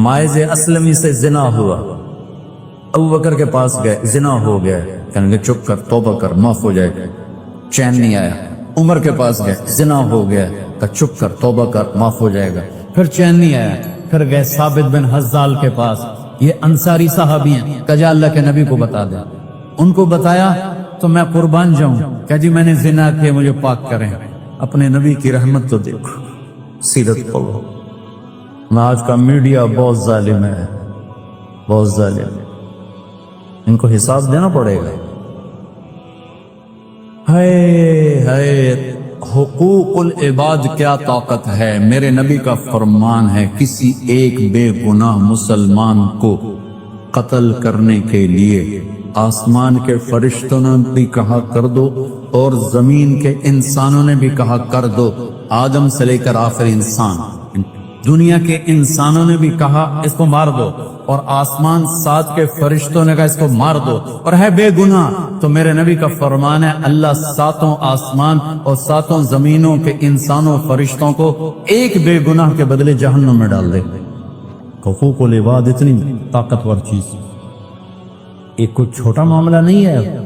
Mice اسلمی سے زنا ہوا، ابو بکر کے پاس گئے، زنا ہو گیا، کہنے لگے چپ کر، توبہ کر، معاف ہو جائے گا، چین نہیں آیا۔ عمر کے پاس گئے، زنا ہو گیا، کہا چپ کر، توبہ کر، معاف ہو جائے گا، پھر چین نہیں آیا۔ پھر گئے ثابت بن حزال کے پاس، یہ انصاری صحابی ہیں، کہا جا اللہ کے نبی کو بتا دے۔ ان کو بتایا تو میں قربان جاؤں، کہا جی میں نے زنا کیا، مجھے پاک کریں۔ اپنے نبی کی رحمت تو دیکھو، سیرت پڑھو۔ آج کا میڈیا بہت ظالم ہے، بہت ظالم ہے، ان کو حساب دینا پڑے گا۔ حقوق العباد کیا طاقت ہے۔ میرے نبی کا فرمان ہے کسی ایک بے گناہ مسلمان کو قتل کرنے کے لیے آسمان کے فرشتوں نے بھی کہا کر دو اور زمین کے انسانوں نے بھی کہا کر دو، آدم سے لے کر آخر انسان، دنیا کے انسانوں نے بھی کہا اس کو مار دو، اور آسمان سات کے فرشتوں نے کہا اس کو مار دو، اور ہے بے گناہ، تو میرے نبی کا فرمان ہے اللہ ساتوں آسمان اور ساتوں زمینوں کے انسانوں فرشتوں کو ایک بے گناہ کے بدلے جہنم میں ڈال دے۔ حقوق العباد اتنی طاقتور چیز، ایک کوئی چھوٹا معاملہ نہیں ہے،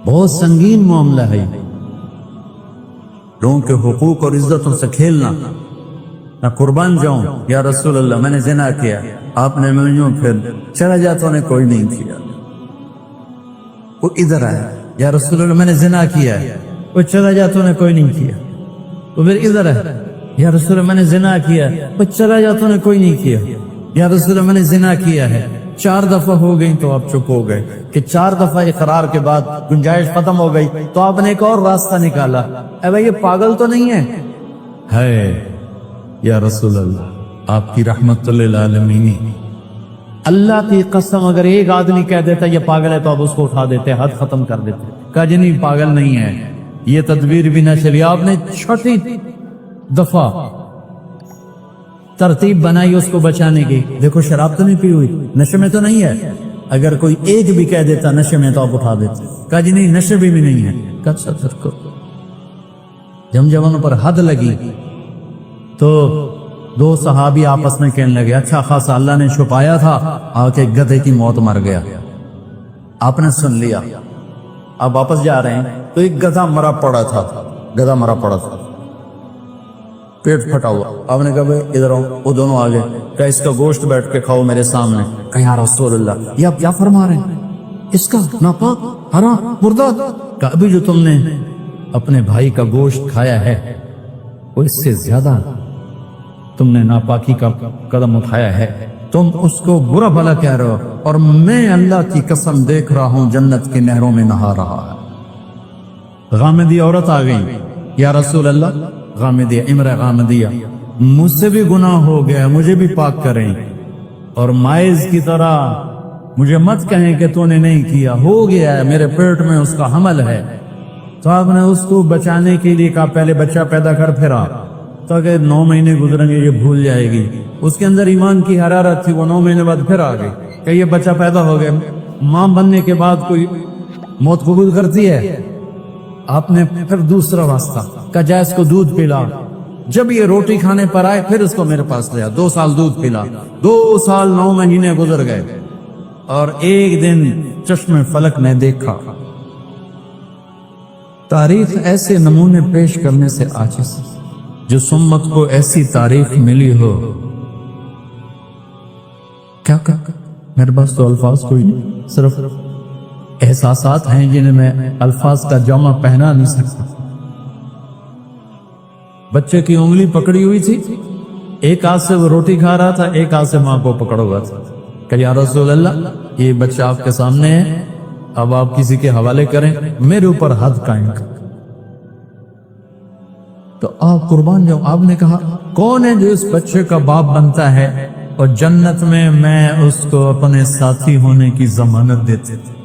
بہت سنگین معاملہ ہے۔ لوگوں کے حقوق اور عزتوں سے کھیلنا۔ میں قربان جاؤں یا رسول اللہ میں نے زنا کیا، آپ نے مجھے پھر چلا جاتا نے کوئی نہیں کیا، وہ ادھر آیا یا رسول اللہ میں نے زنا کیا، وہ چلا جاتا نے کوئی نہیں کیا، وہ پھر ادھر ہے یا رسول اللہ میں نے زنا کیا، وہ چلا جاتا نے کوئی نہیں کیا، یا رسول اللہ میں نے زنا کیا ہے۔ 4 دفعہ ہو گئی تو آپ چپ ہو گئے کہ 4 دفعہ اقرار کے بعد گنجائش ختم ہو گئی تو آپ نے ایک اور راستہ نکالا۔ اے بھائی یہ پاگل تو نہیں ہے یا رسول اللہ آپ کی رحمت للعالمین۔ اللہ کی قسم اگر ایک آدمی کہہ دیتا یہ پاگل ہے تو آپ اس کو اٹھا دیتے، حد ختم کر دیتے، کہا جی نہیں پاگل نہیں ہے، یہ تدبیر بھی نہ چلی۔ آپ نے 6 دفعہ ترتیب بنائی اس کو بچانے کی، دیکھو شراب تو نہیں پی ہوئی، نشے میں تو نہیں ہے، اگر کوئی ایک بھی کہہ دیتا نشے میں تو آپ اٹھا دیتے، کہا جی نہیں نشے بھی نہیں ہے، کہا جب ان پر حد لگی تو 2 صحابی آپس میں کہنے لگے اچھا خاصا اللہ نے چھپایا تھا، آ کے گدھے کی موت مر گیا، آپ نے سن لیا۔ اب واپس جا رہے ہیں تو ایک گدھا مرا پڑا تھا، پیٹ پھٹا ہوا۔ آپ نے کہا بھائی ادھر آؤ، وہ دونوں آگے، کہا اس کا گوشت بیٹھ کے کھاؤ میرے سامنے۔ کہا یا رسول اللہ یہ آپ کیا فرما رہے ہیں، اس کا ناپاک حرام مردہ؟ کہا ابھی جو تم نے اپنے بھائی کا گوشت کھایا ہے وہ اس سے زیادہ تم نے ناپاکی کا قدم اٹھایا ہے، تم اس کو برا بھلا کہہ رہے ہو، اور میں اللہ کی قسم دیکھ رہا ہوں جنت کی نہروں میں نہا رہا ہے۔ غامدی عورت آ گئی، یا رسول اللہ غامدیہ، امرہ غامدیہ، مجھ سے بھی گناہ ہو گیا، مجھے بھی پاک کریں، اور مائز کی طرح مجھے مت کہیں کہ تو نے نہیں کیا، ہو گیا ہے، میرے پیٹ میں اس کا حمل ہے۔ تو آپ نے اس کو بچانے کے لیے کہا پہلے بچہ پیدا کر پھر آ، تاکہ 9 مہینے گزریں گے یہ بھول جائے گی۔ اس کے اندر ایمان کی حرارت تھی، وہ 9 مہینے بعد پھر آ گئی کہ یہ بچہ پیدا ہو گیا۔ ماں بننے کے بعد کوئی موت قبول کرتی ہے؟ آپ نے پھر دوسرا راستہ کہا جا اس کو دودھ پلا، جب یہ روٹی کھانے پر آئے پھر اس کو میرے پاس لیا، 2 سال دودھ پلا، 2 سال 9 مہینے گزر گئے، اور ایک دن چشم فلک نے دیکھا۔ تاریخ ایسے نمونے پیش کرنے سے عاجز، جس امت کو ایسی تاریخ ملی ہو، کیا کہا میرے پاس تو الفاظ کوئی نہیں، صرف احساسات ہیں جنہیں میں الفاظ کا جامع پہنا نہیں سکتا۔ بچے کی انگلی پکڑی ہوئی تھی، ایک ہاتھ سے وہ روٹی کھا رہا تھا، ایک ہاتھ سے ماں کو پکڑا ہوا تھا، کہ یا رسول اللہ یہ بچہ آپ کے سامنے ہے، اب آپ کسی کے حوالے کریں، میرے اوپر حد قائم کر۔ تو آپ قربان جاؤ، آپ نے کہا کون ہے جو اس بچے کا باپ بنتا ہے اور جنت میں اس کو اپنے ساتھی ہونے کی ضمانت دیتے تھے۔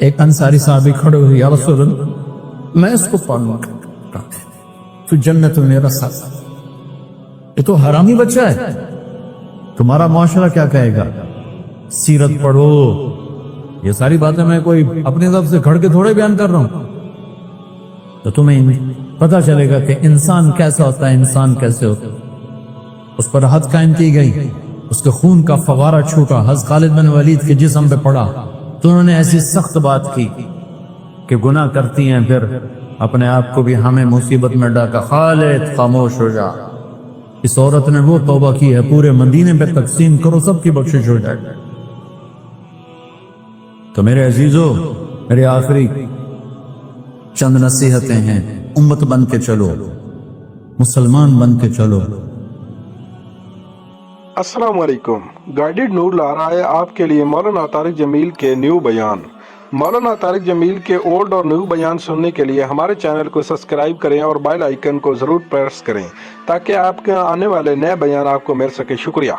ایک انصاری صحابی کھڑے ہوئے، یا رسول اللہ میں اس کو پالوں گا، تو جنت میں میرا ساتھ، یہ تو حرامی بچہ ہے، تمہارا معاشرہ کیا کہے گا؟ سیرت پڑھو، یہ ساری باتیں میں کوئی اپنی طرف سے کھڑ کے تھوڑے بیان کر رہا ہوں، تو تمہیں پتہ چلے گا کہ انسان کیسا ہوتا ہے، انسان کیسے ہوتا ہے۔ اس پر حد قائم کی گئی، اس کے خون کا فوارہ چھوٹا، حضرت خالد بن ولید کے جسم پہ پڑا تو انہوں نے ایسی سخت بات کی کہ گناہ کرتی ہیں پھر اپنے آپ کو بھی ہمیں مصیبت میں ڈاکا، خالد خاموش ہو جا۔ اس عورت نے وہ توبہ کی ہے، پورے مدینے پہ تقسیم کرو، سب کی بخشش ہو جائے۔ تو میرے عزیزو، میرے آخری چند نصیحتیں ہیں، امت بن کے چلو، مسلمان بن کے چلو۔ السلام علیکم۔ گائیڈڈ نور لا رہا ہے آپ کے لیے مولانا طارق جمیل کے نیو بیان۔ مولانا طارق جمیل کے اولڈ اور نیو بیان سننے کے لیے ہمارے چینل کو سبسکرائب کریں اور بیل آئیکن کو ضرور پریس کریں تاکہ آپ کے آنے والے نئے بیان آپ کو مل سکے۔ شکریہ۔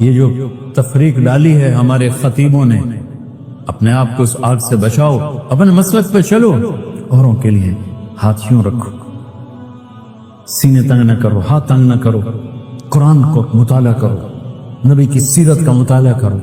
یہ جو تفریق ڈالی ہے ہمارے خطیبوں نے، اپنے آپ کو اس آگ سے بچاؤ، اپنے مسلک پہ چلو، اوروں کے لیے ہاتھ یوں رکھو، سینے تنگ نہ کرو، ہاتھ تنگ نہ کرو، قرآن کو مطالعہ کرو، نبی کی سیرت کا مطالعہ کرو،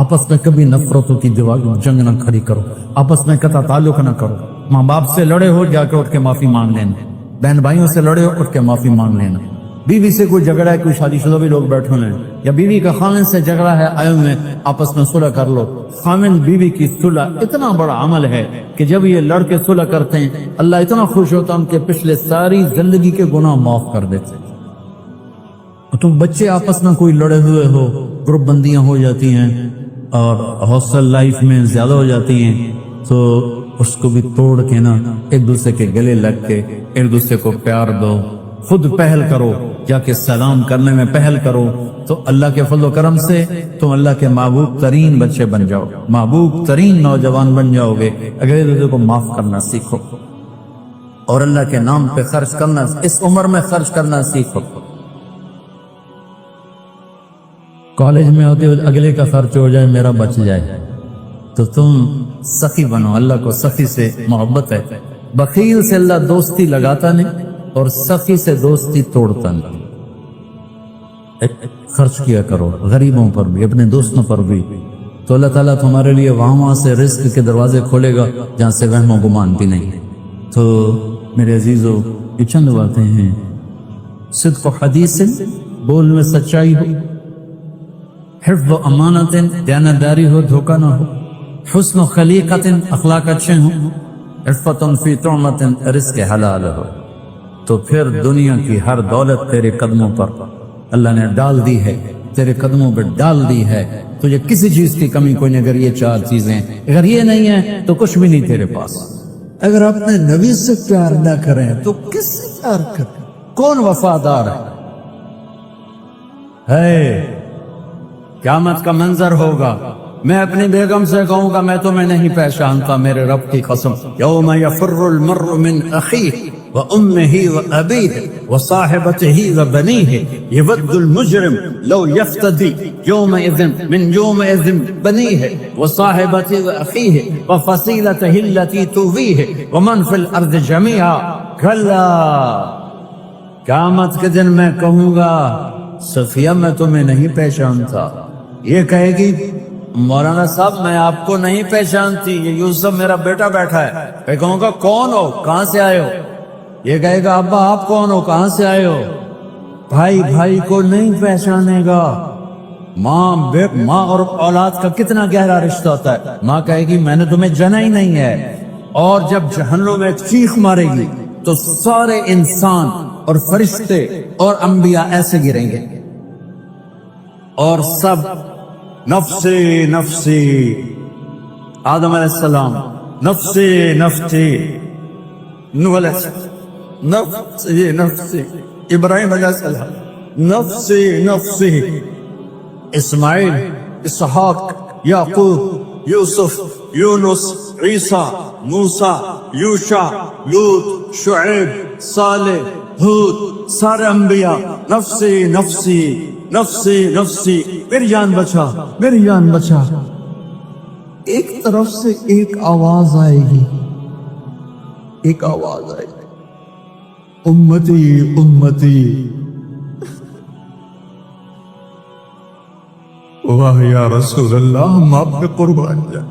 آپس میں کبھی نفرتوں کی دیوار جنگ نہ کھڑی کرو، آپس میں قطع تعلق نہ کرو۔ ماں باپ سے لڑے ہو جا کے اٹھ کے معافی مانگ لینا، بہن بھائیوں سے لڑے ہو اٹھ کے معافی مانگ لینا، بیوی سے کوئی جھگڑا ہے، کوئی شادی شدہ بھی لوگ بیٹھے ہوئے ہیں، یا بیوی کا خامن سے جھگڑا ہے، آئے ہوئے آپس میں صلح کر لو۔ خامن بیوی کی صلح اتنا بڑا عمل ہے کہ جب یہ لڑکے صلح کرتے ہیں اللہ اتنا خوش ہوتا ان کے پچھلے ساری زندگی کے گناہ معاف کر دیتے ہیں۔ تم بچے آپس میں کوئی لڑے ہوئے ہو، گروپ بندیاں ہو جاتی ہیں اور ہاسٹل لائف میں زیادہ ہو جاتی ہیں، تو اس کو بھی توڑ کے نا ایک دوسرے کے گلے لگ کے ایک دوسرے کو پیار دو، خود پہل کرو، جا کے سلام کرنے میں پہل کرو، تو اللہ کے فضل و کرم سے تم اللہ کے محبوب ترین بچے بن جاؤ، محبوب ترین نوجوان بن جاؤ گے اگر ایک دوسرے کو معاف کرنا سیکھو اور اللہ کے نام پہ خرچ کرنا اس عمر میں خرچ کرنا سیکھو۔ کالج میں ہوتے ہوئے اگلے کا خرچ ہو جائے میرا بچ جائے، تو تم سخی بنو، اللہ کو سخی سے محبت ہے، بخیل سے اللہ دوستی لگاتا نہیں اور سخی سے دوستی توڑتا نہیں۔ خرچ کیا کرو غریبوں پر بھی، اپنے دوستوں پر بھی، تو اللہ تعالیٰ تمہارے لیے وہاں سے رزق کے دروازے کھولے گا جہاں سے وہم و گمان بھی نہیں۔ تو میرے عزیزو، یہ چند باتیں ہیں، صدق و حدیث، بول میں سچائی ہو، حفظ و امانت، دیانتداری ہو، دھوکہ نہ ہو، حسن و خلیقت، اخلاق اچھے ہوں، عفت فی طعمت، رزق حلال ہو، تو پھر دنیا کی ہر دولت تیرے قدموں پر اللہ نے ڈال دی ہے، تیرے قدموں پہ ڈال دی ہے، تجھے کسی چیز کی کمی کوئی نہیں۔ اگر یہ چار چیزیں، اگر یہ نہیں ہے تو کچھ بھی نہیں تیرے پاس۔ اگر اپنے نبی سے پیار نہ کریں تو کس سے پیار کریں؟ کون وفادار ہے؟ قیامت کا منظر ہوگا، میں اپنی بیگم سے کہوں گا میں تمہیں نہیں پہچانتا، میرے رب کی قسم، یوم یفر المرء من اخیہ وامہ وابیہ وصاحبتہ وبنیہ یود المجرم لو یفتدی یومئذ من یومئذ بنیہ وصاحبتہ واخیہ وفصیلتہ التی تؤویہ ومن فی الارض جمیعا کلا۔ قیامت کے دن میں کہوں گا صفیہ میں تمہیں نہیں پہچانتا، یہ کہے گی مولانا صاحب میں آپ کو نہیں پہچانتی، یہ یوسف میرا بیٹا بیٹھا ہے۔ میں کہوں گا کون ہو، کہاں سے آئے ہو؟ یہ کہے گا ابا آپ کون ہو، کہاں سے آئے ہو؟ بھائی بھائی کو نہیں پہچانے گا۔ ماں اور اولاد کا کتنا گہرا رشتہ ہوتا ہے، ماں کہے گی میں نے تمہیں جنا ہی نہیں ہے، اور جب جہنم میں چیخ مارے گی تو سارے انسان اور فرشتے اور انبیاء ایسے گریں گے اور سب نفسی نفسی، آدم علیہ السلام نفسی نفسی، نوح علیہ السلام نفسی نفسی، ابراہیم علیہ السلام نفسی نفسی، اسماعیل، اسحاق، یعقوب، یوسف، یونس، عیسیٰ، موسیٰ، یوشع، لوط، شعیب، صالح، ہود، سارے انبیاء نفسی نفسی نفسی نفسی، میری جان بچا، میری جان بچا۔ ایک طرف سے ایک آواز آئے گی، ایک آواز آئے گی، امتی امتی۔ واہ یا رسول اللہ، ہم آپ پہ قربان جائیں،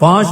5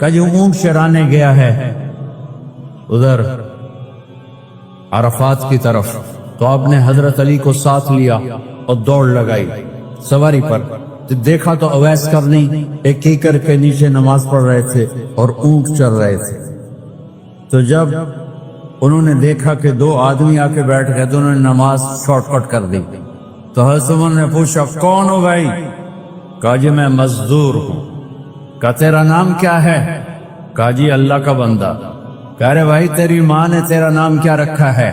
کہ جو اونٹ چرانے گیا ہے ادھر عرفات کی طرف، تو آپ نے حضرت علی کو ساتھ لیا اور دوڑ لگائی سواری پر، تو دیکھا تو اویس کرنی ایک کیکر کے نیچے نماز پڑھ رہے تھے اور اونٹ چر رہے تھے۔ تو جب انہوں نے دیکھا کہ دو آدمی آ کے بیٹھ گئے تو انہوں نے نماز شارٹ کٹ کر دی۔ تو حضرت عمر نے پوچھا کون ہو بھائی؟ کہا جی میں مزدور ہوں۔ کہا تیرا نام کیا ہے؟ کہا جی اللہ کا بندہ۔ کہہ رہے بھائی تیری ماں نے تیرا نام کیا رکھا ہے؟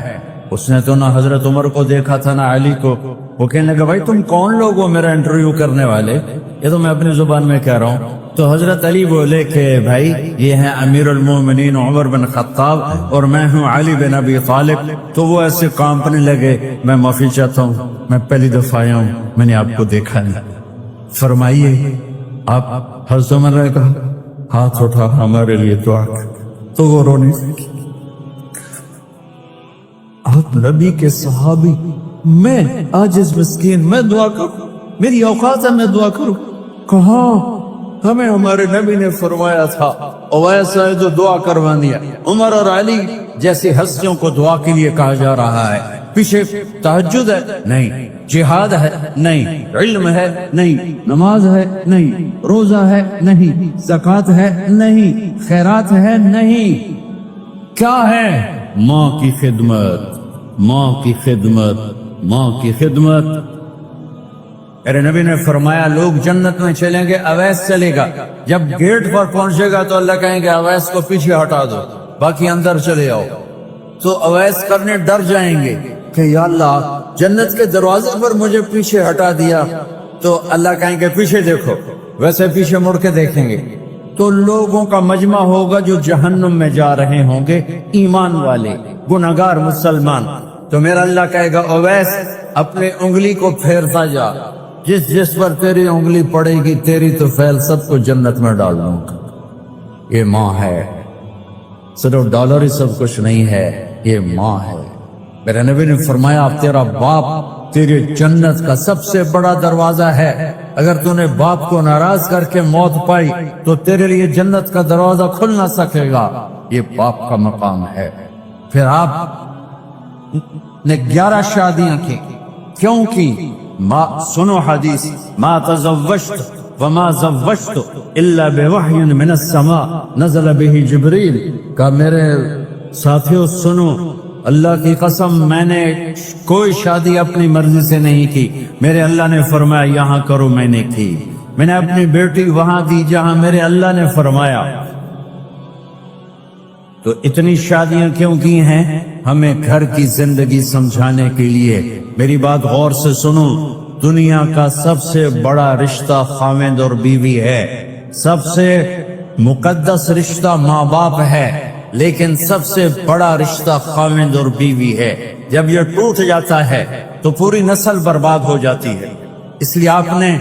اس نے تو نہ حضرت عمر کو دیکھا تھا نہ علی کو۔ وہ کہنے لگا بھائی تم کون لوگ ہو میرا انٹرویو کرنے والے؟ یہ تو میں اپنی زبان میں کہہ رہا ہوں۔ تو حضرت علی بولے کہ بھائی یہ ہیں امیر المومنین عمر بن خطاب اور میں ہوں علی بن ابی طالب۔ تو وہ ایسے کانپنے لگے، میں معافی چاہتا ہوں، میں پہلی دفعہ آیا ہوں، میں نے آپ کو دیکھا نہیں، فرمائیے آپ۔ حضرت عمر نے کہا ہاتھ اٹھا ہمارے لیے دعا کر۔ تو وہ رونے لگی۔ آپ نبی کے صحابی، میں عاجز مسکین، میں دعا کروں؟ میری اوقات ہے میں دعا کروں؟ کہاں؟ ہمیں ہمارے نبی نے فرمایا تھا اور ایسا ہے جو دعا کروانی ہے۔ عمر اور علی جیسی ہستیوں کو دعا کے لیے کہا جا رہا ہے۔ پیچھے تہجد ہے؟ نہیں۔ جہاد ہے؟ نہیں۔ علم ہے؟ نہیں۔ نماز ہے؟ نہیں۔ روزہ ہے؟ نہیں۔ زکوٰۃ ہے؟ نہیں۔ خیرات ہے؟ نہیں۔ کیا ہے؟ ماں کی خدمت، ماں کی خدمت، ماں کی خدمت۔ میرے نبی نے فرمایا لوگ جنت میں چلیں گے، اویس چلے گا، جب گیٹ پر پہنچے گا تو اللہ کہیں گے اویس کو پیچھے ہٹا دو، باقی اندر چلے آؤ۔ تو اویس کرنے ڈر جائیں گے کہ یا اللہ جنت کے دروازے پر مجھے پیچھے ہٹا دیا، تو اللہ کہیں گے پیچھے دیکھو، ویسے پیچھے مڑ کے دیکھیں گے تو لوگوں کا مجمع ہوگا جو جہنم میں جا رہے ہوں گے، ایمان والے، گناہگار مسلمان۔ تو میرا اللہ کہے گا اویس اپنے انگلی کو پھیرتا جا، جس جس پر تیری انگلی پڑے گی تیری تو فیل سب کو جنت میں ڈال دوں گا۔ یہ ماں ہے، صرف ڈالر ہی سب کچھ نہیں ہے، یہ ماں ہے۔ میرے نبی نے فرمایا اب تیرا باپ تیری جنت کا سب سے بڑا دروازہ ہے، اگر تو نے باپ کو ناراض کر کے موت پائی تو تیرے لیے جنت کا دروازہ کھل نہ سکے گا، یہ باپ کا مقام ہے۔ پھر آپ نے 11 شادیاں کی، کیوں کی؟ سنو حدیث، ما تزوجت وما زوجت الا بوحی من السماء نزل به جبریل۔ کہا میرے ساتھیوں سنو، اللہ کی قسم میں نے کوئی شادی اپنی مرضی سے نہیں کی، میرے اللہ نے فرمایا یہاں کرو، میں نے کی۔ میں نے اپنی بیٹی وہاں دی جہاں میرے اللہ نے فرمایا۔ تو اتنی شادیاں کیوں کی ہیں؟ ہمیں گھر کی زندگی سمجھانے کے لیے۔ میری بات غور سے سنو، دنیا کا سب سے بڑا رشتہ خاوند اور بیوی ہے، سب سے مقدس رشتہ ماں باپ ہے، لیکن سب سے بڑا رشتہ خاوند اور بیوی ہے۔ جب یہ ٹوٹ جاتا ہے تو پوری نسل برباد ہو جاتی ہے۔ اس لیے آپ نے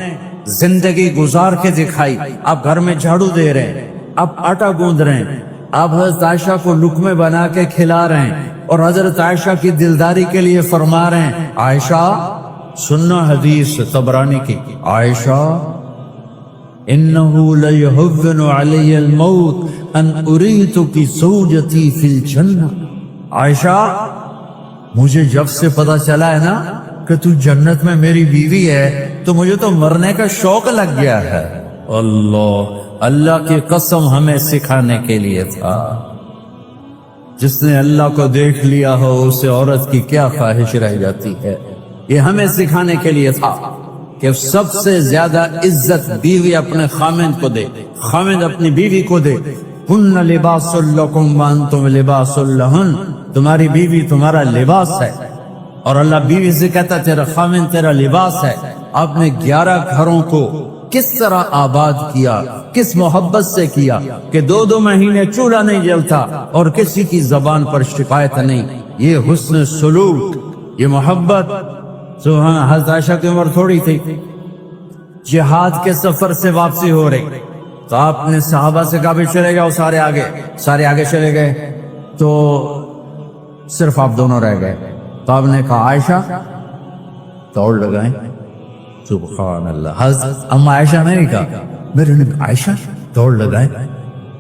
زندگی گزار کے دکھائی۔ آپ گھر میں جھاڑو دے رہے ہیں، آپ آٹا گوندھ رہے ہیں، آپ حضرت عائشہ کو لقمے بنا کے کھلا رہے ہیں، اور حضرت عائشہ کی دلداری کے لیے فرما رہے ہیں عائشہ سننا حدیث طبرانی کی، عائشہ انہو لیہون علی الموت ان اریتک زوجتی فی الجنہ۔ عائشہ مجھے جب سے پتا چلا ہے نا کہ تو جنت میں میری بیوی ہے تو مجھے تو مرنے کا شوق لگ گیا ہے۔ اللہ کی قسم ہمیں سکھانے کے لیے تھا۔ جس نے اللہ کو دیکھ لیا ہو اسے عورت کی کیا خواہش رہ جاتی ہے۔ یہ ہمیں سکھانے کے لیے تھا کہ سب سے زیادہ عزت بیوی اپنے خامند کو دے، خامند اپنی بیوی کو دے۔ ہن لباس لکم وانتم لباس لہن، تمہاری بیوی تمہارا لباس ہے، اور اللہ بیوی سے کہتا تیرا خامند تیرا لباس ہے۔ آپ نے 11 گھروں کو کس طرح آباد کیا، کس محبت سے کیا کہ 2 مہینے چولہا نہیں جلتا اور کسی کی زبان پر شکایت نہیں۔ یہ حسن سلوک، یہ محبت۔ سبحان، حضرت عائشہ کی عمر تھوڑی تھی، جہاد کے سفر سے واپسی ہو رہی، تو آپ نے صحابہ سے کہا بھی چلے جاؤ، سارے آگے چلے گئے، تو صرف آپ دونوں رہ گئے۔ تو آپ نے کہا عائشہ دوڑ لگائیں۔ سبحان اللہ، حضرت اما عائشہ نے کہا، میرے نے عائشہ دوڑ لگائیں۔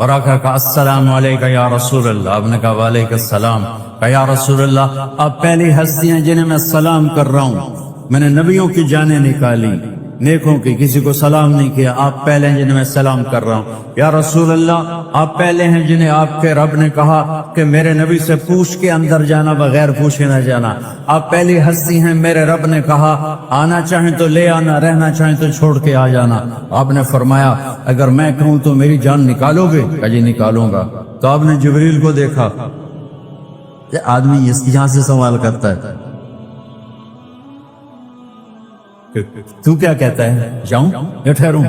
اور آقا کہا السلام علیکہ یا رسول اللہ. آپ نے کہا وعلیکم السلام. کہا یا رسول اللہ آپ پہلی ہستی ہیں جنہیں میں سلام کر رہا ہوں. میں نے نبیوں کی جانیں نکالی, نیکوں کی, کسی کو سلام نہیں کیا. آپ پہلے ہیں جنہیں میں سلام کر رہا ہوں. یا رسول اللہ آپ پہلے ہیں جنہیں آپ کے رب نے کہا کہ میرے نبی سے پوچھ کے اندر جانا, بغیر پوچھے نہ جانا. آپ پہلی ہستی ہیں میرے رب نے کہا آنا چاہیں تو لے آنا, رہنا چاہیں تو چھوڑ کے آ جانا. آپ نے فرمایا اگر میں کہوں تو میری جان نکالو گے؟ کہا جی نکالوں گا. تو آپ نے جبریل کو دیکھا. یہ آدمی اس یہاں سے سوال کرتا ہے تو کیا کہتا ہے, جاؤں یا ٹھہروں؟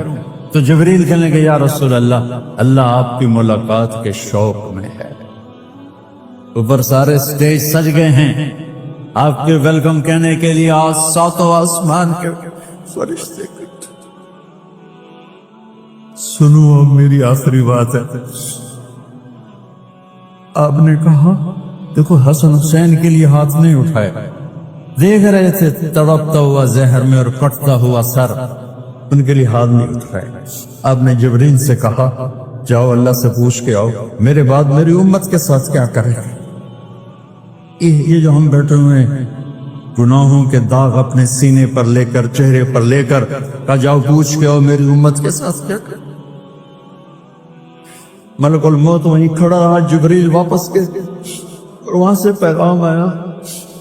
تو جبریل کہنے کہ یا رسول اللہ اللہ آپ کی ملاقات کے شوق میں ہے. اوپر سارے سٹیج سج گئے ہیں آپ کے ویلکم کہنے کے لیے. ساتوں آسمان کے فرشتے سنو اب میری آخری بات ہے. آپ نے کہا دیکھو حسن حسین کے لیے ہاتھ نہیں اٹھائے, دیکھ رہے تھے تڑپتا ہوا زہر میں اور کٹتا ہوا سر, ان کے لیے ہاتھ نہیں اٹھائے. آپ نے جبریل سے کہا جاؤ اللہ سے پوچھ کے آؤ میرے بعد میری امت کے ساتھ کیا کرے. یہ جو ہم بیٹھے ہوئے ہیں گناہوں کے داغ اپنے سینے پر لے کر, چہرے پر لے کر, کہا جاؤ پوچھ کے آؤ میری امت کے ساتھ کیا کرے. ملک الموت وہیں کھڑا رہا. جبریل واپس گئے اور وہاں سے پیغام آیا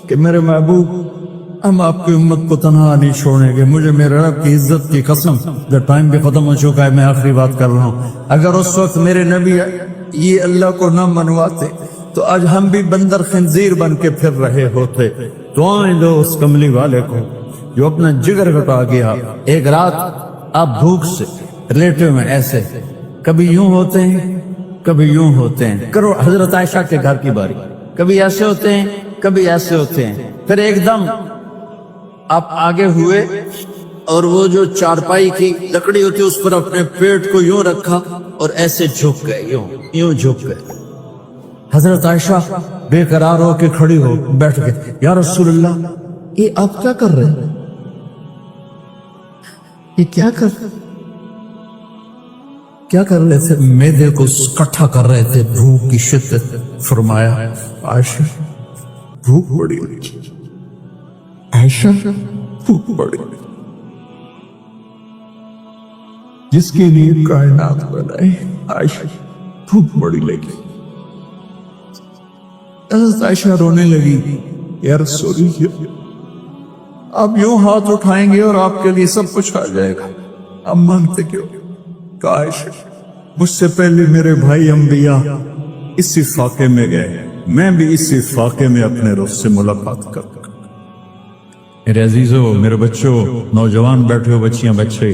کہ میرے محبوب ہم آپ کی امت کو تنہا نہیں چھوڑیں گے. مجھے میرے رب کی عزت کی قسم, جب ٹائم بھی ختم ہو چکا ہے میں آخری بات کر رہا ہوں, اگر اس وقت میرے نبی یہ اللہ کو نہ منواتے تو آج ہم بھی بندر خنزیر بن کے پھر رہے ہوتے. دعائیں دو اس کملی والے کو جو اپنا جگر کٹا گیا. ایک رات آپ بھوک سے لیٹے ہوئے ایسے, کبھی یوں ہوتے ہیں کبھی یوں ہوتے ہیں. کرو حضرت عائشہ کے گھر کی باری, کبھی ایسے ہوتے ہیں کبھی ایسے ہوتے ہیں. پھر ایک دم آپ آگے ہوئے اور وہ جو چارپائی کی لکڑی ہوتی اس پر اپنے پیٹ کو یوں رکھا اور ایسے جھک گئے, یوں جھک گئے. حضرت عائشہ بے قرار ہو کے کھڑی ہو بیٹھ گئے. یا رسول اللہ یہ آپ کیا کر رہے ہیں, یہ کیا کر رہے تھے؟ میدے کو اکٹھا کر رہے تھے, بھوک کی شدت. فرمایا عائشہ بھوک بڑی, عائشہ بھوک بڑی, جس کے لیے کائنات بنائے عائشہ بھوک بڑی لگی. حضرت عائشہ رونے لگی. یا رسول اللہ آپ یوں ہاتھ اٹھائیں گے اور آپ کے لیے سب کچھ آ جائے گا, آپ مانگتے کیوں؟ کہا عائشہ مجھ سے پہلے میرے بھائی انبیاء اسی فاقے میں گئے, میں بھی اسی فاقے میں اپنے رب سے ملاقات کر. میرے عزیزو, میرے بچوں, نوجوان بیٹھے ہو, بچیاں بچے,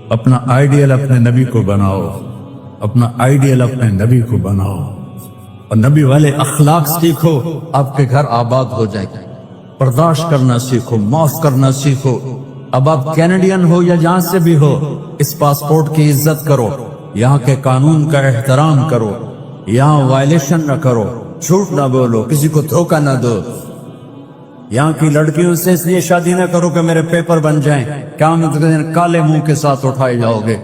اپنا آئیڈیل اپنے نبی کو بناؤ, اپنا آئیڈیل اپنے نبی کو بناؤ اور نبی والے اخلاق سیکھو. آپ کے گھر آباد ہو جائے گا. برداشت کرنا سیکھو, معاف کرنا سیکھو. اب آپ کینیڈین ہو یا جہاں سے بھی ہو, اس پاسپورٹ کی عزت کرو, یہاں کے قانون کا احترام کرو, یہاں وائلیشن نہ کرو, جھوٹ نہ بولو, کسی کو دھوکہ نہ دو. یہاں کی لڑکیوں سے اس لیے شادی نہ کرو کہ میرے پیپر بن جائیں, قیامت کے دن کالے منہ کے ساتھ اٹھائے جاؤ گے.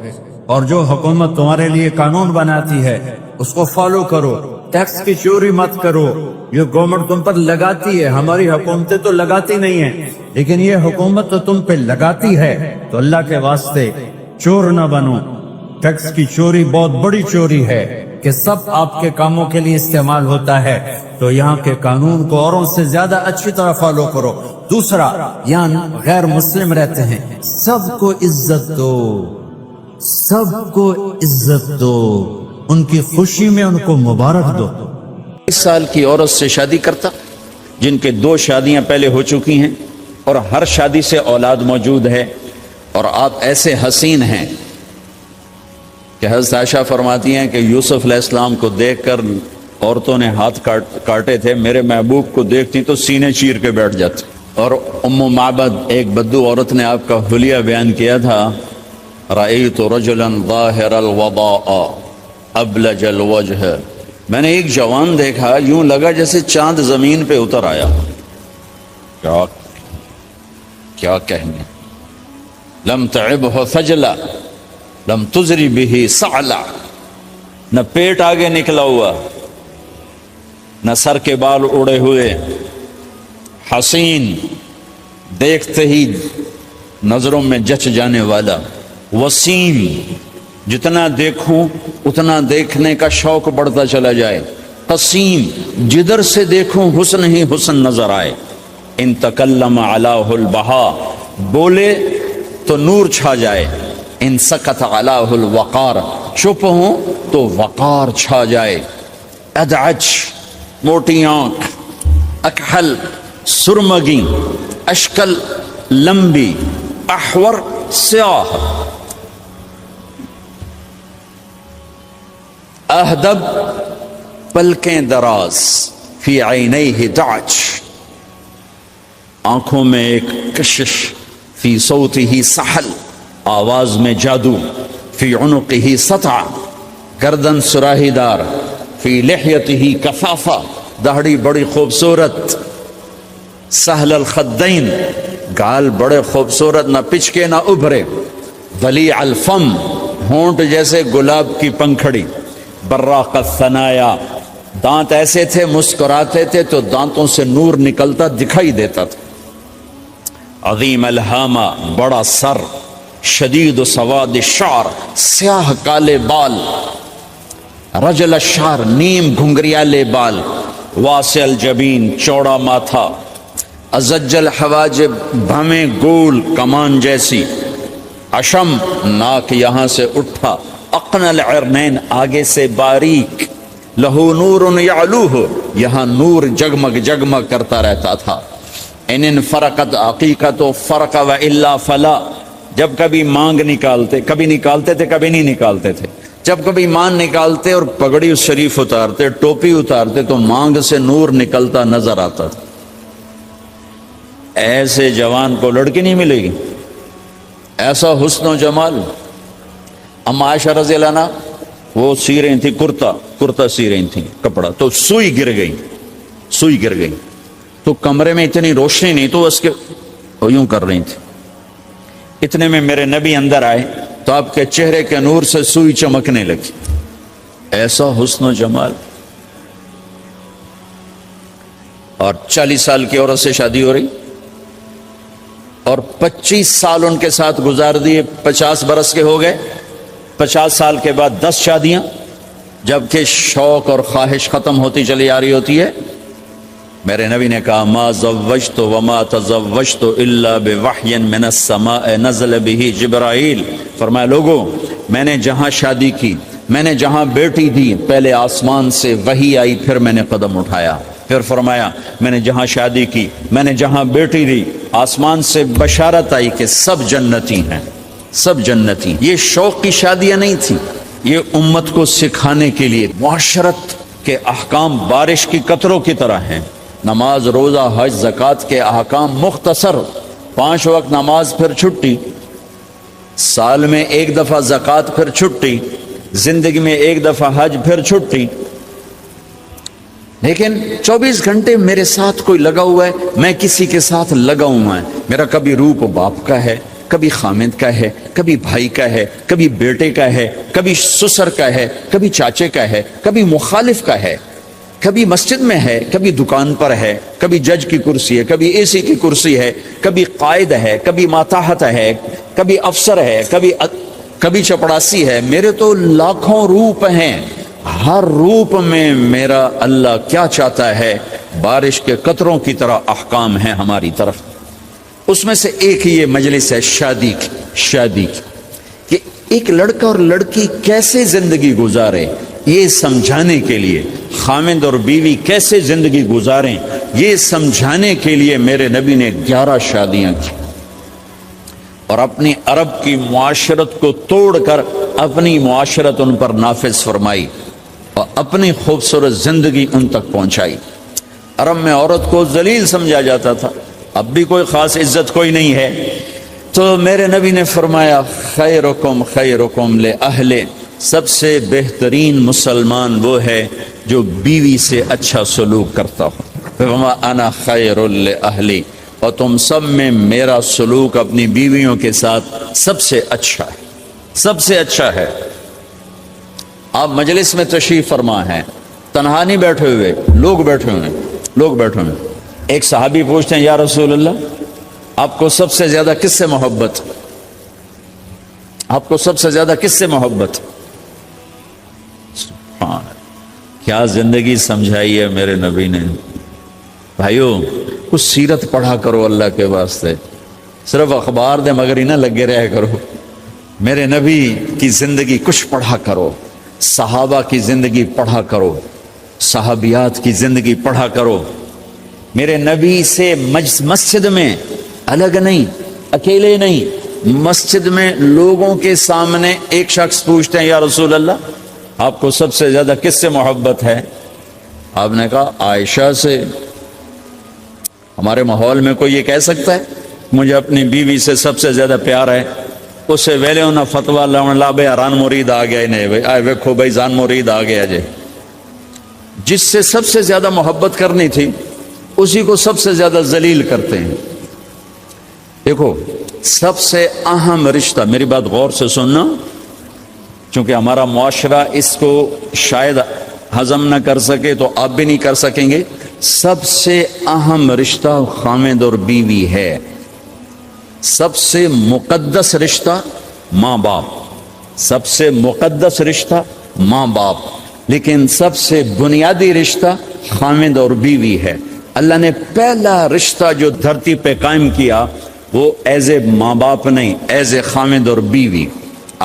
اور جو حکومت تمہارے لیے قانون بناتی ہے اس کو فالو کرو. ٹیکس کی چوری مت کرو. یہ گورنمنٹ تم پر لگاتی ہے, ہماری حکومتیں تو لگاتی نہیں ہیں, لیکن یہ حکومت تو تم پہ لگاتی ہے. تو اللہ کے واسطے چور نہ بنو. ٹیکس کی چوری بہت بڑی چوری ہے کہ سب آپ کے کاموں کے لیے استعمال ہوتا ہے. تو یہاں کے قانون کو اوروں سے زیادہ اچھی طرح فالو کرو. دوسرا, یہاں غیر مسلم رہتے ہیں, سب کو عزت دو, سب کو عزت دو, ان کی خوشی میں ان کو مبارک دو. 20 سال کی عورت سے شادی کرتا جن کے 2 شادیاں پہلے ہو چکی ہیں اور ہر شادی سے اولاد موجود ہے, اور آپ ایسے حسین ہیں کہ حضرت عائشہ فرماتی ہیں کہ یوسف علیہ السلام کو دیکھ کر عورتوں نے ہاتھ کاٹے تھے, میرے محبوب کو دیکھتی تو سینے چیر کے بیٹھ جاتی. اور ام معبد, ایک بدو عورت نے آپ کا حلیہ بیان کیا تھا, رأیت رجلا ظاہر الوضاء ابلج الوجہ, میں نے ایک جوان دیکھا یوں لگا جیسے چاند زمین پہ اتر آیا. کیا کہنے, لم تعبہ فجلا لم تزری بہ سعلا, نہ پیٹ آگے نکلا ہوا، نہ سر کے بال اڑے ہوئے، حسین، دیکھتے ہی نظروں میں جچ جانے والا، وسیم، جتنا دیکھوں اتنا دیکھنے کا شوق بڑھتا چلا جائے، قسیم، جدھر سے دیکھوں حسن ہی حسن نظر آئے، ان تکلم علیہ البہا، بولے تو نور چھا جائے، ان سکت علیہ الوقار، چپ ہوں تو وقار چھا جائے، ادعج، موٹی آنکھ، اکحل، سرمگی، اشکل، لمبی، احور، سیاہ، اہدب، پلکیں دراز، فی عینیہ دعج، آنکھوں میں ایک کشش، فی صوتہ سحل، آواز میں جادو، فی عنقہ سطع، گردن سراہی دار، فی لحیتہ کفافہ، داڑھی بڑی خوبصورت، سہل الخدین، گال بڑے خوبصورت، نہ پچکے نہ ابھرے، ضلیع الفم، ہونٹ جیسے گلاب کی پنکھڑی، براق الثنایا، دانت ایسے تھے مسکراتے تھے تو دانتوں سے نور نکلتا دکھائی دیتا تھا، عظیم الہامہ، بڑا سر، شدید سواد الشعر، سیاہ کالے بال، رجل الشعر، نیم گھنگریالے بال، واسع الجبین، چوڑا ماتھا، ازج الحواجب، بھمیں گول کمان جیسی، اشم، ناک یہاں سے اٹھا، اقن العرنین، آگے سے باریک، لہو نور یعلوہ، یہاں نور جگمگ جگمگ کرتا رہتا تھا، ان فرقت عقیقت و فرق و الا فلا، جب کبھی مانگ نکالتے، کبھی نکالتے تھے کبھی نہیں نکالتے تھے، جب کبھی مانگ نکالتے اور پگڑی شریف اتارتے، ٹوپی اتارتے تو مانگ سے نور نکلتا نظر آتا تھا۔ ایسے جوان کو لڑکی نہیں ملے گی، ایسا حسن و جمال۔ اما عائشہ رضی اللہ عنہ وہ سی رہی تھی کرتا سی رہی تھی کپڑا، تو سوئی گر گئی تو کمرے میں اتنی روشنی نہیں تو اس کے یوں کر رہی تھی، اتنے میں میرے نبی اندر آئے تو آپ کے چہرے کے نور سے سوئی چمکنے لگی، ایسا حسن و جمال۔ اور 40 سال کی عورت سے شادی ہو رہی اور 25 سال ان کے ساتھ گزار دیے، 50 برس کے ہو گئے، 50 سال کے بعد 10 شادیاں، جبکہ شوق اور خواہش ختم ہوتی چلی آ رہی ہوتی ہے۔ میرے نبی نے کہا ما زوجت وما تزوجت الا بوحی من السماء نزل به جبرائیل، فرمایا لوگوں میں نے جہاں شادی کی، میں نے جہاں بیٹی دی، پہلے آسمان سے وحی آئی پھر میں نے قدم اٹھایا، پھر فرمایا میں نے جہاں شادی کی، میں نے جہاں بیٹی دی، آسمان سے بشارت آئی کہ سب جنتی ہیں، سب جنتی۔ یہ شوق کی شادیاں نہیں تھیں، یہ امت کو سکھانے کے لیے۔ معاشرت کے احکام بارش کی قطروں کی طرح ہیں، نماز، روزہ، حج، زکوٰۃ کے احکام مختصر، 5 وقت نماز پھر چھٹی، سال میں 1 دفعہ زکوٰۃ پھر چھٹی، زندگی میں 1 دفعہ حج پھر چھٹی، لیکن 24 گھنٹے میرے ساتھ کوئی لگا ہوا ہے، میں کسی کے ساتھ لگا ہوا ہے، میرا کبھی روپ باپ کا ہے، کبھی خامد کا ہے، کبھی بھائی کا ہے، کبھی بیٹے کا ہے، کبھی سسر کا ہے، کبھی چاچے کا ہے، کبھی مخالف کا ہے، کبھی مسجد میں ہے، کبھی دکان پر ہے، کبھی جج کی کرسی ہے، کبھی اے سی کی کرسی ہے، کبھی قائد ہے، کبھی ماتحت ہے، کبھی افسر ہے، کبھی چپڑاسی ہے، میرے تو لاکھوں روپ ہیں، ہر روپ میں میرا اللہ کیا چاہتا ہے، بارش کے قطروں کی طرح احکام ہیں ہماری طرف۔ اس میں سے ایک یہ مجلس ہے شادی کی، کہ ایک لڑکا اور لڑکی کیسے زندگی گزارے یہ سمجھانے کے لیے، خامند اور بیوی کیسے زندگی گزاریں یہ سمجھانے کے لیے میرے نبی نے 11 شادیاں کی، اور اپنی عرب کی معاشرت کو توڑ کر اپنی معاشرت ان پر نافذ فرمائی اور اپنی خوبصورت زندگی ان تک پہنچائی۔ عرب میں عورت کو ذلیل سمجھا جاتا تھا، اب بھی کوئی خاص عزت کوئی نہیں ہے، تو میرے نبی نے فرمایا خیرکم خیرکم لأہلہ، سب سے بہترین مسلمان وہ ہے جو بیوی سے اچھا سلوک کرتا ہو، وما انا خیر لأہلی، اور تم سب میں میرا سلوک اپنی بیویوں کے ساتھ سب سے اچھا ہے، سب سے اچھا ہے۔ آپ مجلس میں تشریف فرما ہیں، تنہا نہیں بیٹھے ہوئے، لوگ بیٹھے ہوئے ہیں۔ ایک صحابی پوچھتے ہیں یا رسول اللہ آپ کو سب سے زیادہ کس سے محبت، آپ کو سب سے زیادہ کس سے محبت؟ سبحان اللہ، کیا زندگی سمجھائی ہے میرے نبی نے۔ بھائیو کچھ سیرت پڑھا کرو اللہ کے واسطے، صرف اخبار دے مگر ہی نہ لگے رہا کرو، میرے نبی کی زندگی کچھ پڑھا کرو، صحابہ کی زندگی پڑھا کرو، صحابیات کی زندگی پڑھا کرو۔ میرے نبی سے مسجد میں الگ نہیں، اکیلے نہیں، مسجد میں لوگوں کے سامنے ایک شخص پوچھتے ہیں یا رسول اللہ آپ کو سب سے زیادہ کس سے محبت ہے؟ آپ نے کہا عائشہ سے۔ ہمارے ماحول میں کوئی یہ کہہ سکتا ہے مجھے اپنی بیوی سے سب سے زیادہ پیار ہے؟ اس سے ویلے انہاں فتویٰ لا بے ران مرید آ گیا نہیں آئے ویکھو بھائی زان مرید آ گیا جے۔ جس سے سب سے زیادہ محبت کرنی تھی اسی کو سب سے زیادہ ذلیل کرتے ہیں۔ دیکھو سب سے اہم رشتہ، میری بات غور سے سننا چونکہ ہمارا معاشرہ اس کو شاید ہضم نہ کر سکے تو آپ بھی نہیں کر سکیں گے، سب سے اہم رشتہ خامد اور بیوی ہے، سب سے مقدس رشتہ ماں باپ، سب سے مقدس رشتہ ماں باپ، لیکن سب سے بنیادی رشتہ خامد اور بیوی ہے۔ اللہ نے پہلا رشتہ جو دھرتی پہ قائم کیا وہ ایز اے ماں باپ نہیں، ایز اے خامد اور بیوی۔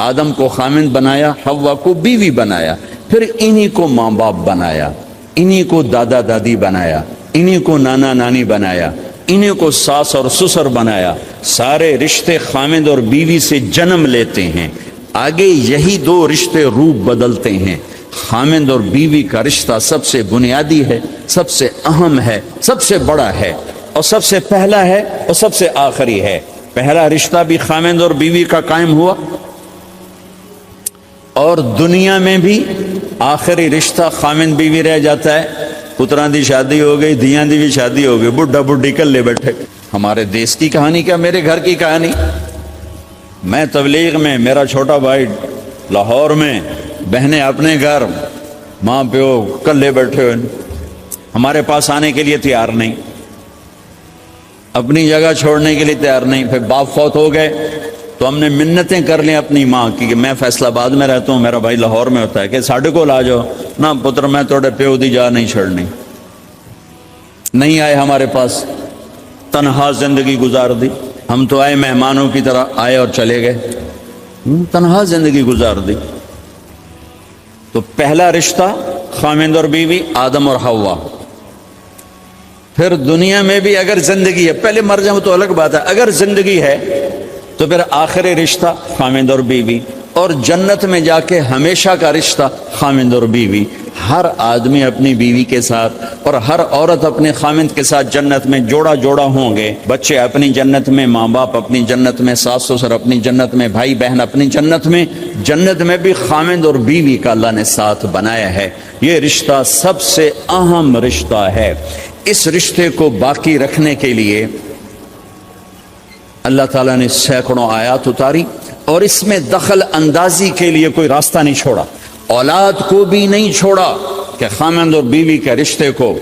آدم کو خامد بنایا، حوا کو بیوی بنایا، پھر انہی کو ماں باپ بنایا، انہی کو دادا دادی بنایا، انہی کو نانا نانی بنایا، انہی کو ساس اور سسر بنایا۔ سارے رشتے خامد اور بیوی سے جنم لیتے ہیں، آگے یہی دو رشتے روپ بدلتے ہیں۔ خامد اور بیوی کا رشتہ سب سے بنیادی ہے، سب سے اہم ہے، سب سے بڑا ہے، اور سب سے پہلا ہے اور سب سے آخری ہے۔ پہلا رشتہ بھی خامد اور بیوی کا قائم ہوا، اور دنیا میں بھی آخری رشتہ خامد بیوی رہ جاتا ہے۔ پتران دی شادی ہو گئی، دھیان دی بھی شادی ہو گئی، بڈھا بڈھی کلے بیٹھے۔ ہمارے دیس کی کہانی کیا میرے گھر کی کہانی؟ میں تبلیغ میں، میرا چھوٹا بھائی لاہور میں، بہنیں اپنے گھر، ماں پیو کلے بیٹھے ہوئے، ہمارے پاس آنے کے لیے تیار نہیں، اپنی جگہ چھوڑنے کے لیے تیار نہیں۔ پھر باپ فوت ہو گئے تو ہم نے منتیں کر لیں اپنی ماں کی کہ میں فیصلہ آباد میں رہتا ہوں، میرا بھائی لاہور میں ہوتا ہے، کہ ساڈے کو لا جاؤ نہ پتر، میں توڑے پیو دی جا نہیں چھڑنی۔ نہیں آئے ہمارے پاس، تنہا زندگی گزار دی۔ ہم تو آئے مہمانوں کی طرح آئے اور چلے گئے، تنہا زندگی گزار دی۔ تو پہلا رشتہ خامد اور بیوی، آدم اور حوا۔ پھر دنیا میں بھی اگر زندگی ہے، پہلے مر جاؤں تو الگ بات ہے، اگر زندگی ہے تو پھر آخری رشتہ خامد اور بیوی، اور جنت میں جا کے ہمیشہ کا رشتہ خامد اور بیوی۔ ہر آدمی اپنی بیوی کے ساتھ اور ہر عورت اپنے خامد کے ساتھ جنت میں جوڑا جوڑا ہوں گے۔ بچے اپنی جنت میں، ماں باپ اپنی جنت میں، ساس سسر اپنی جنت میں، بھائی بہن اپنی جنت میں۔ جنت میں بھی خامد اور بیوی کا اللہ نے ساتھ بنایا ہے۔ یہ رشتہ سب سے اہم رشتہ ہے۔ اس رشتے کو باقی رکھنے کے لیے اللہ تعالیٰ نے سینکڑوں آیات اتاری، اور اس میں دخل اندازی کے لیے کوئی راستہ نہیں چھوڑا، اولاد کو بھی نہیں چھوڑا کہ خامد اور بیوی کے رشتے کو۔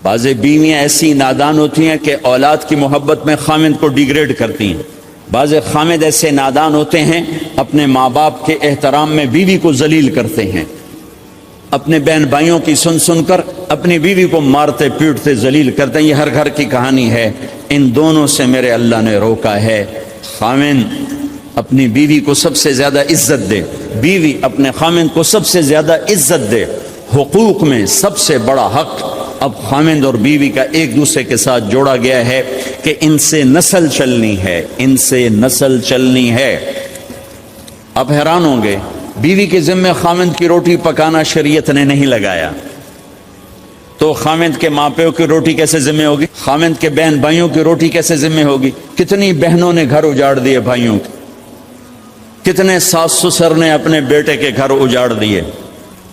بعض بیویاں ایسی نادان ہوتی ہیں کہ اولاد کی محبت میں خامد کو ڈیگریڈ کرتی ہیں، بعض خامد ایسے نادان ہوتے ہیں اپنے ماں باپ کے احترام میں بیوی کو ذلیل کرتے ہیں، اپنے بہن بھائیوں کی سن سن کر اپنی بیوی کو مارتے پیٹتے ذلیل کرتے ہیں۔ یہ ہر گھر کی کہانی ہے۔ ان دونوں سے میرے اللہ نے روکا ہے۔ خامد اپنی بیوی کو سب سے زیادہ عزت دے، بیوی اپنے خامد کو سب سے زیادہ عزت دے۔ حقوق میں سب سے بڑا حق اب خامد اور بیوی کا ایک دوسرے کے ساتھ جوڑا گیا ہے کہ ان سے نسل چلنی ہے، ان سے نسل چلنی ہے۔ اب حیران ہوں گے، بیوی کے ذمہ خامد کی روٹی پکانا شریعت نے نہیں لگایا، تو خامد کے ماں پیو کی روٹی کیسے ذمہ ہوگی؟ خامد کے بہن بھائیوں کی روٹی کیسے ذمہ ہوگی؟ کتنی بہنوں نے گھر اجاڑ دیے بھائیوں کے، کتنے ساس سسر نے اپنے بیٹے کے گھر اجاڑ دیے۔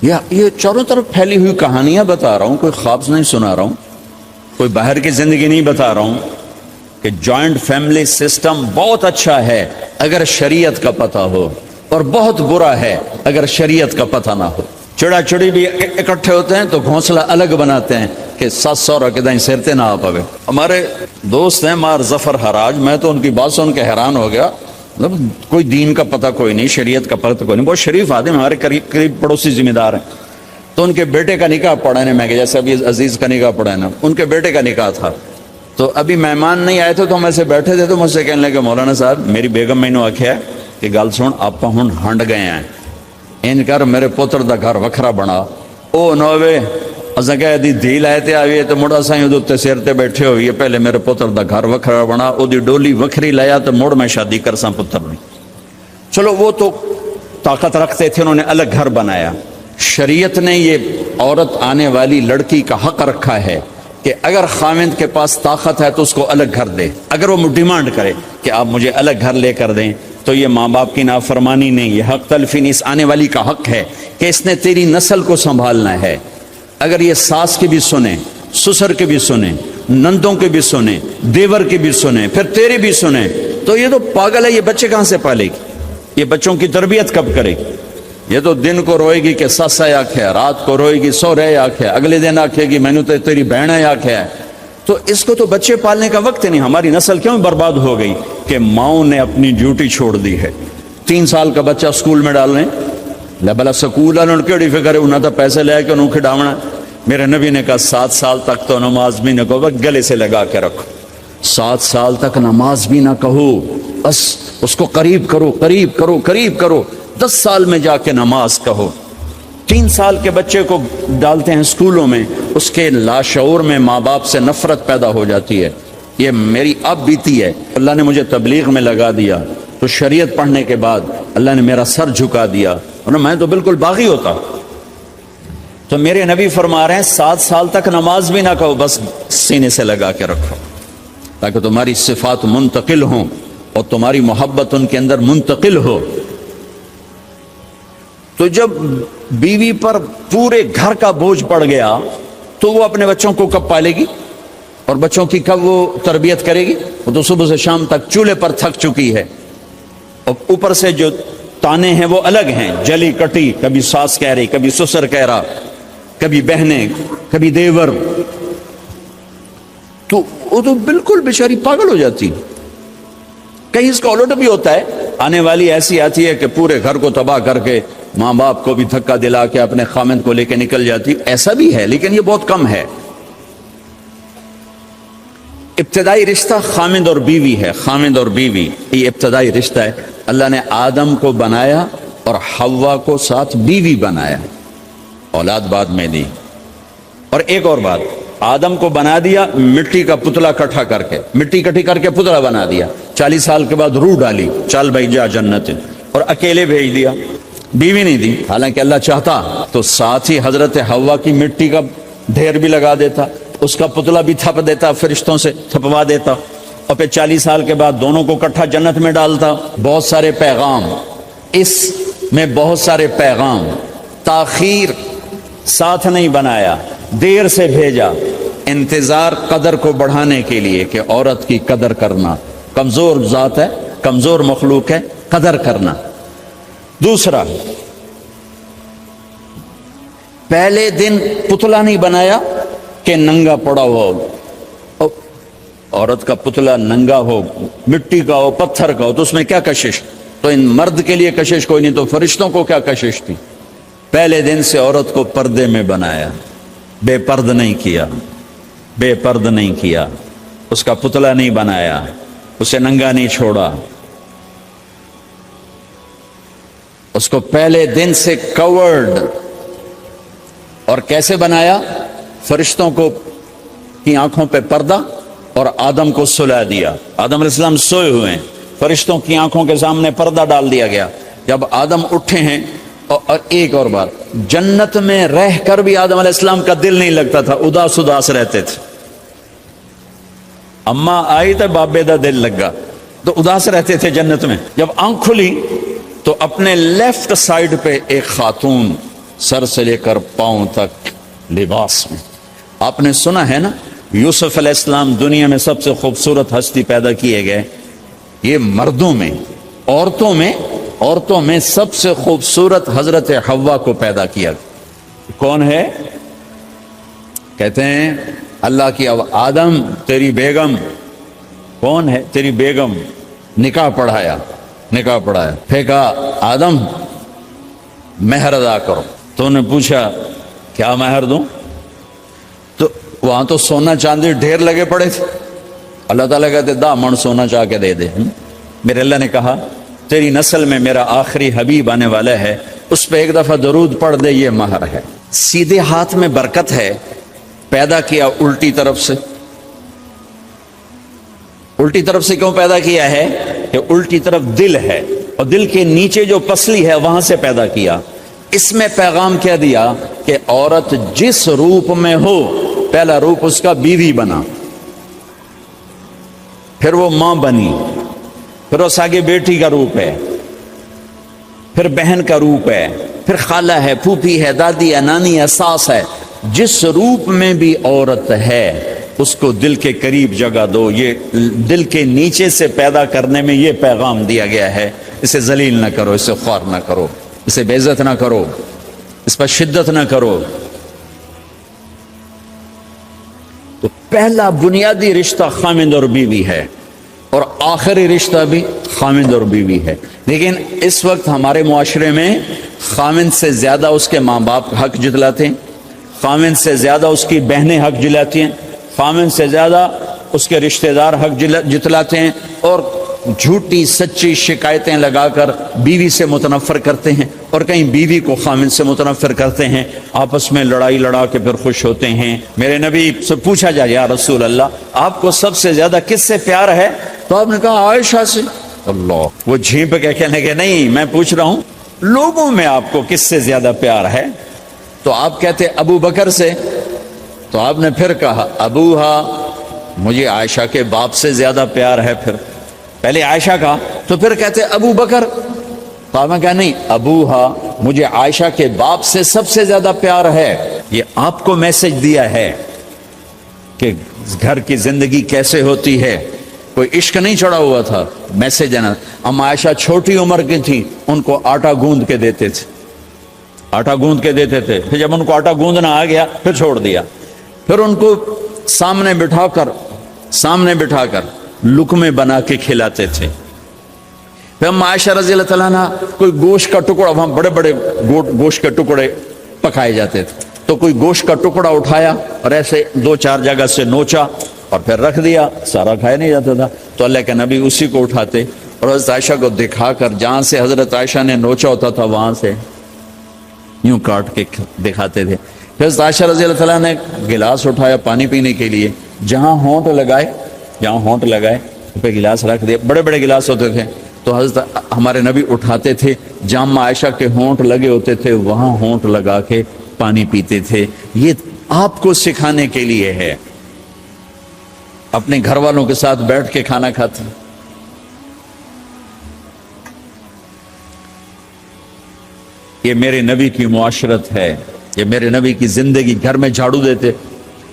یہ چاروں طرف پھیلی ہوئی کہانیاں بتا رہا ہوں، کوئی خواب نہیں سنا رہا ہوں، کوئی باہر کی زندگی نہیں بتا رہا ہوں کہ جوائنٹ فیملی سسٹم بہت اچھا ہے اگر شریعت کا پتہ ہو، اور بہت برا ہے اگر شریعت کا پتہ نہ ہو. چڑا چڑی بھی اکٹھے ہوتے ہیں تو گھونسلہ الگ بناتے ہیں کہ سات سورا کے دائیں سرتے نہ آ پاوے. ہمارے دوست ہیں مار ظفر حراج، میں تو ان کی بات سن کے حیران ہو گیا. مطلب کوئی دین کا پتہ کوئی نہیں، شریعت کا پتہ کوئی نہیں، بہت شریف آدمی، ہمارے قریب پڑوسی ذمہ دار ہیں. تو ان کے بیٹے کا نکاح پڑھانے میں گیا، جیسے ابھی عزیز کا نکاح پڑھانا، ان کے بیٹے کا نکاح تھا. تو ابھی مہمان نہیں آئے تھے تو ہم ایسے بیٹھے تھے تو مجھ سے کہنے لگے مولانا صاحب میری بیگم میں نے آخیا کہ گل سن آپ ہوں ہنڈ گئے ہیں ان کر میرے پوتر دا گھر وکھرا بنا. او نوے اساں کہہ دی دھی لائے تے آئیے تو مڑا سائیں ادھر تے سیر تے بیٹھے ہوئی ہے، پہلے میرے پوتر دا گھر وکھرا بنا، او دی ڈولی وکھری لایا تو مڑ میں شادی کر ساں پتر نہیں. چلو وہ تو طاقت رکھتے تھے، انہوں نے الگ گھر بنایا. شریعت نے یہ عورت آنے والی لڑکی کا حق رکھا ہے کہ اگر خاوند کے پاس طاقت ہے تو اس کو الگ گھر دے. اگر وہ ڈیمانڈ کرے کہ آپ مجھے الگ گھر لے کر دیں تو یہ ماں باپ کی نافرمانی نہیں، یہ حق تلفی نہیں، اس آنے والی کا حق ہے کہ اس نے تیری نسل کو سنبھالنا ہے. اگر یہ ساس کی بھی سنیں، سسر کے بھی سنیں، نندوں کے بھی سنیں، دیور کے بھی سنیں، پھر تیرے بھی سنیں، تو یہ تو پاگل ہے، یہ بچے کہاں سے پالے گی؟ یہ بچوں کی تربیت کب کرے گی؟ یہ تو دن کو روئے گی کہ سس ہے آکھے، رات کو روئے گی سو رہے آکھے، اگلے دن آکھے گی میں نے تو تیری بہن ہے آکھے. تو اس کو تو بچے پالنے کا وقت نہیں. ہماری نسل کیوں برباد ہو گئی کہ ماؤں نے اپنی ڈیوٹی چھوڑ دی ہے. 3 سال کا بچہ سکول میں ڈالنے بلا سکول والوں نے کیڑی فکر ہے، انہوں نے پیسے لے کے انہوں کھڈاونا. میرے نبی نے کہا 7 سال تک تو نماز بھی نہ کہو، گلے سے لگا کے رکھو. 7 سال تک نماز بھی نہ کہو، بس اس کو قریب کرو قریب کرو قریب کرو. 10 سال میں جا کے نماز کہو. 3 سال کے بچے کو ڈالتے ہیں اسکولوں میں، اس کے لاشعور میں ماں باپ سے نفرت پیدا ہو جاتی ہے. یہ میری اب بیتی ہے. اللہ نے مجھے تبلیغ میں لگا دیا تو شریعت پڑھنے کے بعد اللہ نے میرا سر جھکا دیا، ورنہ میں تو بالکل باغی ہوتا. تو میرے نبی فرما رہے ہیں 7 سال تک نماز بھی نہ کہو، بس سینے سے لگا کے رکھو تاکہ تمہاری صفات منتقل ہوں اور تمہاری محبت ان کے اندر منتقل ہو. تو جب بیوی پر پورے گھر کا بوجھ پڑ گیا تو وہ اپنے بچوں کو کب پالے گی اور بچوں کی کب وہ تربیت کرے گی؟ وہ تو صبح سے شام تک چولہے پر تھک چکی ہے، اور اوپر سے جو تانے ہیں وہ الگ ہیں، جلی کٹی، کبھی ساس کہہ رہی، کبھی سسر کہہ رہا، کبھی بہنیں، کبھی دیور. تو وہ تو بالکل بیچاری پاگل ہو جاتی. کہیں اس کا الٹ بھی ہوتا ہے، آنے والی ایسی آتی ہے کہ پورے گھر کو تباہ کر کے ماں باپ کو بھی دھکا دلا کے اپنے خامند کو لے کے نکل جاتی. ایسا بھی ہے لیکن یہ بہت کم ہے. ابتدائی رشتہ خامند اور بیوی ہے، خامند اور بیوی یہ ابتدائی رشتہ ہے. اللہ نے آدم کو بنایا اور حوا کو ساتھ بیوی بنایا، اولاد بعد میں دی. اور ایک اور بات، آدم کو بنا دیا مٹی کا پتلا کٹھا کر کے، مٹی کٹھی کر کے پتلا بنا دیا. 40 سال کے بعد روح ڈالی، چل بھائی جا جنت، اور اکیلے بھیج دیا، بیوی نہیں دی. حالانکہ اللہ چاہتا تو ساتھ ہی حضرت حوا کی مٹی کا ڈھیر بھی لگا دیتا، اس کا پتلا بھی تھپ دیتا، فرشتوں سے تھپوا دیتا، اور پھر 40 سال کے بعد دونوں کو کٹھا جنت میں ڈالتا. بہت سارے پیغام اس میں، بہت سارے پیغام. تاخیر ساتھ نہیں بنایا، دیر سے بھیجا. انتظار قدر کو بڑھانے کے لیے کہ عورت کی قدر کرنا، کمزور ذات ہے، کمزور مخلوق ہے، قدر کرنا. دوسرا، پہلے دن پتلا نہیں بنایا کہ ننگا پڑا ہو. عورت کا پتلا ننگا ہو، مٹی کا ہو، پتھر کا ہو، تو اس میں کیا کشش؟ تو ان مرد کے لیے کشش کوئی نہیں، تو فرشتوں کو کیا کشش تھی؟ پہلے دن سے عورت کو پردے میں بنایا، بے پرد نہیں کیا، بے پرد نہیں کیا. اس کا پتلا نہیں بنایا، اسے ننگا نہیں چھوڑا. اس کو پہلے دن سے کورڈ. اور کیسے بنایا؟ فرشتوں کو کی آنکھوں پہ پردہ اور آدم کو سلا دیا. آدم علیہ السلام سوئے ہوئے ہیں، فرشتوں کی آنکھوں کے سامنے پردہ ڈال دیا گیا. جب آدم اٹھے ہیں، اور ایک اور بات، جنت میں رہ کر بھی آدم علیہ السلام کا دل نہیں لگتا تھا، اداس اداس رہتے تھے. اماں آئی تو بابے دا دل لگا، تو اداس رہتے تھے جنت میں. جب آنکھ کھلی تو اپنے لیفٹ سائیڈ پہ ایک خاتون سر سے لے کر پاؤں تک لباس میں. آپ نے سنا ہے نا، یوسف علیہ السلام دنیا میں سب سے خوبصورت ہستی پیدا کیے گئے. یہ مردوں میں، عورتوں میں عورتوں میں سب سے خوبصورت حضرت حوا کو پیدا کیا. کون ہے؟ کہتے ہیں اللہ کی آدم تیری بیگم. کون ہے تیری بیگم؟ نکاح پڑھایا. پھر کہا آدم مہر ادا کرو. تو نے پوچھا کیا مہر دوں؟ تو وہاں تو سونا چاندی ڈھیر لگے پڑے تھے. اللہ تعالیٰ کہتے دا من سونا چاہ کے دے دے. میرے اللہ نے کہا تیری نسل میں میرا آخری حبیب آنے والا ہے, اس پہ ایک دفعہ درود پڑھ دے, یہ مہر ہے. سیدھے ہاتھ میں برکت ہے. پیدا کیا الٹی طرف سے. الٹی طرف سے کیوں پیدا کیا ہے؟ کہ الٹی طرف دل ہے اور دل کے نیچے جو پسلی ہے وہاں سے پیدا کیا. اس میں پیغام کیا دیا کہ عورت جس روپ میں ہو, پہلا روپ اس کا بیوی بنا, پھر وہ ماں بنی, پھر اس آگے بیٹی کا روپ ہے, پھر بہن کا روپ ہے, پھر خالہ ہے, پھوپھی ہے, دادی ہے, نانی ہے, ساس ہے. جس روپ میں بھی عورت ہے اس کو دل کے قریب جگہ دو. یہ دل کے نیچے سے پیدا کرنے میں یہ پیغام دیا گیا ہے. اسے ذلیل نہ کرو, اسے خوار نہ کرو, اسے بے عزت نہ کرو, اس پر شدت نہ کرو. تو پہلا بنیادی رشتہ خامند اور بیوی ہے, اور آخری رشتہ بھی خامند اور بیوی ہے. لیکن اس وقت ہمارے معاشرے میں خامند سے زیادہ اس کے ماں باپ حق جتلاتے ہیں, خامند سے زیادہ اس کی بہنیں حق جلاتی ہیں, خامند سے زیادہ اس کے رشتہ دار حق جتلاتے ہیں, اور جھوٹی سچی شکایتیں لگا کر بیوی سے متنفر کرتے ہیں, اور کہیں بیوی کو خامند سے متنفر کرتے ہیں. آپس میں لڑائی لڑا کے پھر خوش ہوتے ہیں. میرے نبی سے پوچھا جائے یا رسول اللہ آپ کو سب سے زیادہ کس سے پیار ہے؟ تو آپ نے کہا عائشہ سے. اللہ, وہ جھینپ کے کہنے کے نہیں, میں پوچھ رہا ہوں لوگوں میں آپ کو کس سے زیادہ پیار ہے؟ تو آپ کہتے ابو بکر سے. تو آپ نے پھر کہا ابوہا, مجھے عائشہ کے باپ سے زیادہ پیار ہے. پھر پہلے عائشہ کا, تو پھر کہتے ابو بکر. تو آپ نے کہا نہیں, ابوہا, مجھے عائشہ کے باپ سے سب سے زیادہ پیار ہے. یہ آپ کو میسج دیا ہے کہ گھر کی زندگی کیسے ہوتی ہے. کوئی عشق نہیں چڑھا ہوا تھا, میسج ہے نا. ہم عائشہ چھوٹی عمر کی تھی, ان کو آٹا گوندھ کے دیتے تھے, آٹا گوندھ کے دیتے تھے. پھر جب ان کو آٹا گوندھنا آ گیا پھر چھوڑ دیا. پھر ان کو سامنے بٹھا کر لقمے بنا کے کھلاتے تھے. پھر ہم عائشہ رضی اللہ تعالیٰ عنہ کوئی گوشت کا ٹکڑا, وہاں بڑے بڑے گوشت کے ٹکڑے پکائے جاتے تھے, تو کوئی گوشت کا ٹکڑا اٹھایا اور ایسے 2-4 جگہ سے نوچا اور پھر رکھ دیا, سارا کھایا نہیں جاتا تھا. تو اللہ کے نبی اسی کو اٹھاتے اور حضرت عائشہ کو دکھا کر جہاں سے حضرت عائشہ نے نوچا ہوتا تھا وہاں سے یوں کاٹ کے دکھاتے تھے. پھر حضرت عائشہ رضی اللہ تعالیٰ نے گلاس اٹھایا پانی پینے کے لیے, جہاں ہونٹ لگائے پہ گلاس رکھ دیا. بڑے بڑے گلاس ہوتے تھے, تو حضرت ہمارے نبی اٹھاتے تھے, جہاں عائشہ کے ہونٹ لگے ہوتے تھے وہاں ہونٹ لگا کے پانی پیتے تھے. یہ آپ کو سکھانے کے لیے ہے. اپنے گھر والوں کے ساتھ بیٹھ کے کھانا کھاتے. یہ میرے نبی کی معاشرت ہے, یہ میرے نبی کی زندگی. گھر میں جھاڑو دیتے,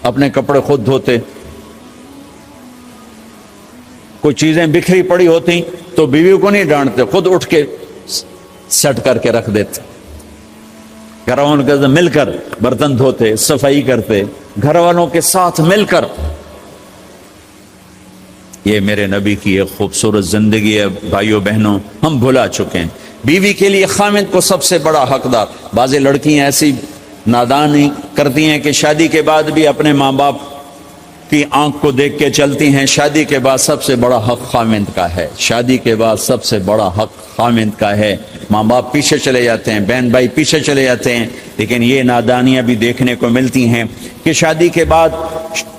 اپنے کپڑے خود دھوتے, کوئی چیزیں بکھری پڑی ہوتی تو بیوی کو نہیں ڈانٹتے, خود اٹھ کے سیٹ کر کے رکھ دیتے. گھر والوں کے ساتھ مل کر برتن دھوتے, صفائی کرتے, گھر والوں کے ساتھ مل کر. یہ میرے نبی کی ایک خوبصورت زندگی ہے. بھائیوں بہنوں, ہم بھلا چکے ہیں. بیوی کے لیے خامند کو سب سے بڑا حقدار. بعض لڑکیاں ایسی نادانی کرتی ہیں کہ شادی کے بعد بھی اپنے ماں باپ کی آنکھ کو دیکھ کے چلتی ہیں. شادی کے بعد سب سے بڑا حق خامند کا ہے. شادی کے بعد سب سے بڑا حق خامند کا ہے. ماں باپ پیچھے چلے جاتے ہیں, بہن بھائی پیچھے چلے جاتے ہیں. لیکن یہ نادانیاں بھی دیکھنے کو ملتی ہیں کہ شادی کے بعد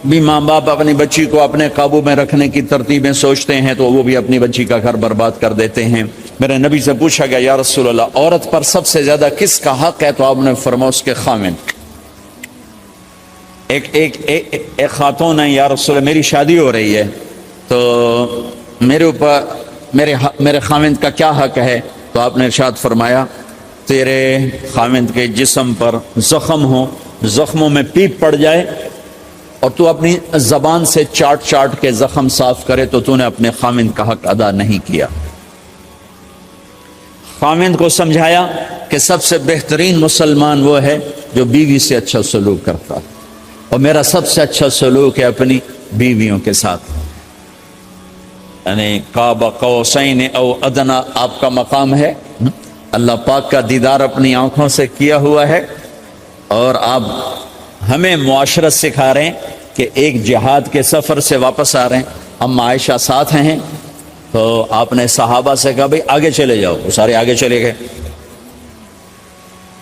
بھی ماں باپ اپنی بچی کو اپنے قابو میں رکھنے کی ترتیبیں سوچتے ہیں, تو وہ بھی اپنی بچی کا گھر برباد کر دیتے ہیں. میرے نبی سے پوچھا گیا یا رسول اللہ عورت پر سب سے زیادہ کس کا حق ہے؟ تو آپ نے فرمایا اس کے خامند. ایک خاتون ہے, یا رسول اللہ میری شادی ہو رہی ہے تو میرے اوپر میرے خامند کا کیا حق ہے؟ تو آپ نے ارشاد فرمایا تیرے خامند کے جسم پر زخم ہو, زخموں میں پیپ پڑ جائے اور تو اپنی زبان سے چاٹ کے زخم صاف کرے تو تو نے اپنے خامند کا حق ادا نہیں کیا. خاوند کو سمجھایا کہ سب سے بہترین مسلمان وہ ہے جو بیوی سے اچھا سلوک کرتا ہے، اور میرا سب سے اچھا سلوک ہے اپنی بیویوں کے ساتھ، یعنی قاب قوسین او ادنا آپ کا مقام ہے، اللہ پاک کا دیدار اپنی آنکھوں سے کیا ہوا ہے، اور آپ ہمیں معاشرت سکھا رہے ہیں کہ ایک جہاد کے سفر سے واپس آ رہے ہیں، ہم عائشہ ساتھ ہیں، تو آپ نے صحابہ سے کہا بھئی آگے چلے جاؤ، وہ سارے آگے چلے گئے۔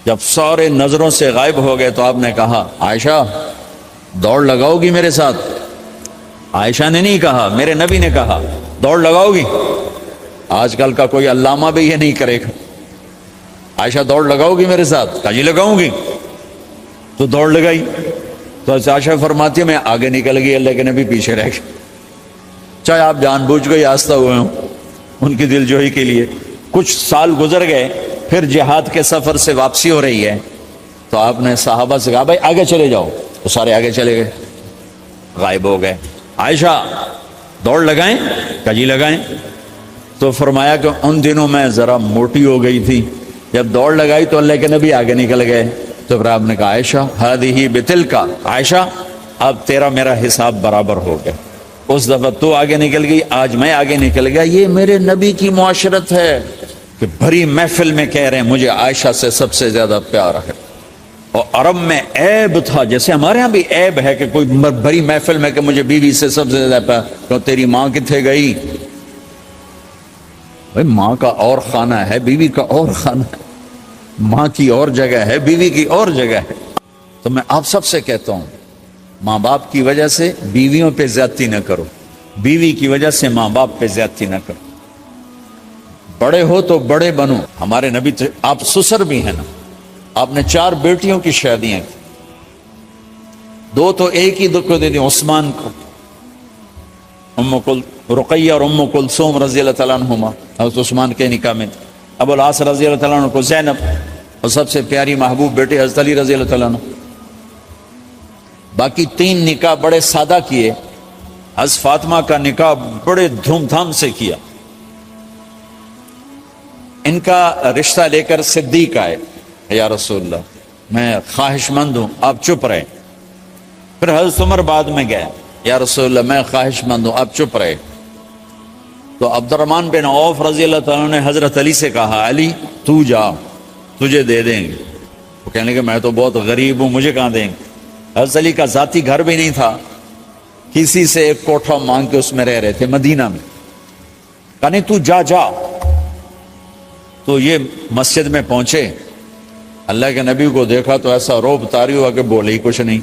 جب سارے نظروں سے غائب ہو گئے تو آپ نے کہا عائشہ دوڑ لگاؤ گی میرے ساتھ؟ عائشہ نے نہیں کہا، میرے نبی نے کہا دوڑ لگاؤ گی؟ آج کل کا کوئی علامہ بھی یہ نہیں کرے گا، عائشہ دوڑ لگاؤ گی میرے ساتھ؟ کہا جی لگاؤں گی، تو دوڑ لگائی۔ تو عائشہ فرماتی ہے میں آگے نکل گئی، اللہ کے نبی پیچھے رہ گئے، چاہے آپ جان بوجھ کے آستہ ہوئے ہوں ان کی دل جوئی کے لیے۔ کچھ سال گزر گئے، پھر جہاد کے سفر سے واپسی ہو رہی ہے، تو آپ نے صحابہ سے کہا بھائی آگے چلے جاؤ، تو سارے آگے چلے گئے، غائب ہو گئے۔ عائشہ دوڑ لگائیں؟ کہا جی لگائیں۔ تو فرمایا کہ ان دنوں میں ذرا موٹی ہو گئی تھی، جب دوڑ لگائی تو اللہ کے نبی آگے نکل گئے، تو پھر آپ نے کہا عائشہ ہذہ بتلک، عائشہ اب تیرا میرا حساب برابر ہو گیا، اس دفعہ تو آگے نکل گئی، آج میں آگے نکل گیا۔ یہ میرے نبی کی معاشرت ہے کہ بھری محفل میں کہہ رہے ہیں مجھے عائشہ سے سب سے زیادہ پیار ہے، اور عرب میں عیب تھا، جیسے ہمارے ہاں بھی عیب ہے کہ کوئی بھری محفل میں کہ مجھے بیوی سے سب سے زیادہ پیار، تو تیری ماں کتنے گئی؟ بھائی ماں کا اور خانہ ہے، بیوی کا اور خانہ ہے، ماں کی اور جگہ ہے، بیوی کی اور جگہ ہے۔ تو میں آپ سب سے کہتا ہوں ماں باپ کی وجہ سے بیویوں پہ زیادتی نہ کرو، بیوی کی وجہ سے ماں باپ پہ زیادتی نہ کرو، بڑے ہو تو بڑے بنو۔ ہمارے نبی تو آپ سسر بھی ہیں نا، آپ نے 4 بیٹیوں کی شادیاں کی، 2 تو ایک ہی کو دے دی عثمان کو، رقیہ اور ام کلثوم رضی اللہ تعالیٰ عنہما، حضرت عثمان کے نکاح میں، ابو العاص رضی اللہ تعالیٰ عنہ کو زینب، اور سب سے پیاری محبوب بیٹے حضرت علی رضی اللہ تعالیٰ عنہ۔ باقی 3 نکاح بڑے سادہ کیے، حضرت فاطمہ کا نکاح بڑے دھوم دھام سے کیا۔ ان کا رشتہ لے کر صدیق آئے، یا رسول اللہ میں خواہش مند ہوں، آپ چپ رہے۔ پھر حضرت عمر بعد میں گئے، یا رسول اللہ میں خواہش مند ہوں، آپ چپ رہے۔ تو عبد الرحمن بن عوف رضی اللہ تعالیٰ نے حضرت علی سے کہا علی تو جا، تجھے دے دیں گے۔ وہ کہنے کہ میں تو بہت غریب ہوں، مجھے کہاں دیں گے؟ حضرت علی کا ذاتی گھر بھی نہیں تھا، کسی سے ایک کوٹھا مانگ کے اس میں رہ رہے تھے مدینہ میں۔ کہا نہیں تو جا جا۔ تو یہ مسجد میں پہنچے، اللہ کے نبی کو دیکھا تو ایسا روب طاری ہوا کہ بولے ہی کچھ نہیں۔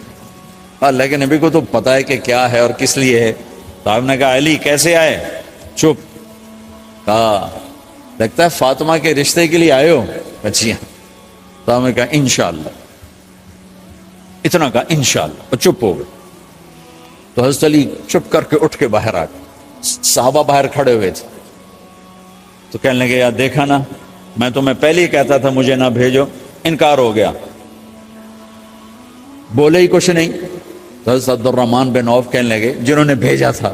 اللہ کے نبی کو تو پتہ ہے کہ کیا ہے اور کس لیے ہے۔ تو آپ نے کہا علی کیسے آئے؟ چپ۔ کہا لگتا ہے فاطمہ کے رشتے کے لیے آئے ہو؟ اچھا۔ تو آپ نے کہا انشاءاللہ، اتنا کہا انشاءاللہ، اور چپ ہو گئے۔ تو حضرت علی چپ کر کے اٹھ کے باہر آ گئے، صحابہ باہر کھڑے ہوئے تھے۔ تو کہنے لگے یار دیکھا نا، میں تمہیں پہلے ہی کہتا تھا مجھے نہ بھیجو، انکار ہو گیا، بولے ہی کچھ نہیں۔ تو حضرت عبد الرحمن بن عوف کہنے لگے جنہوں نے بھیجا تھا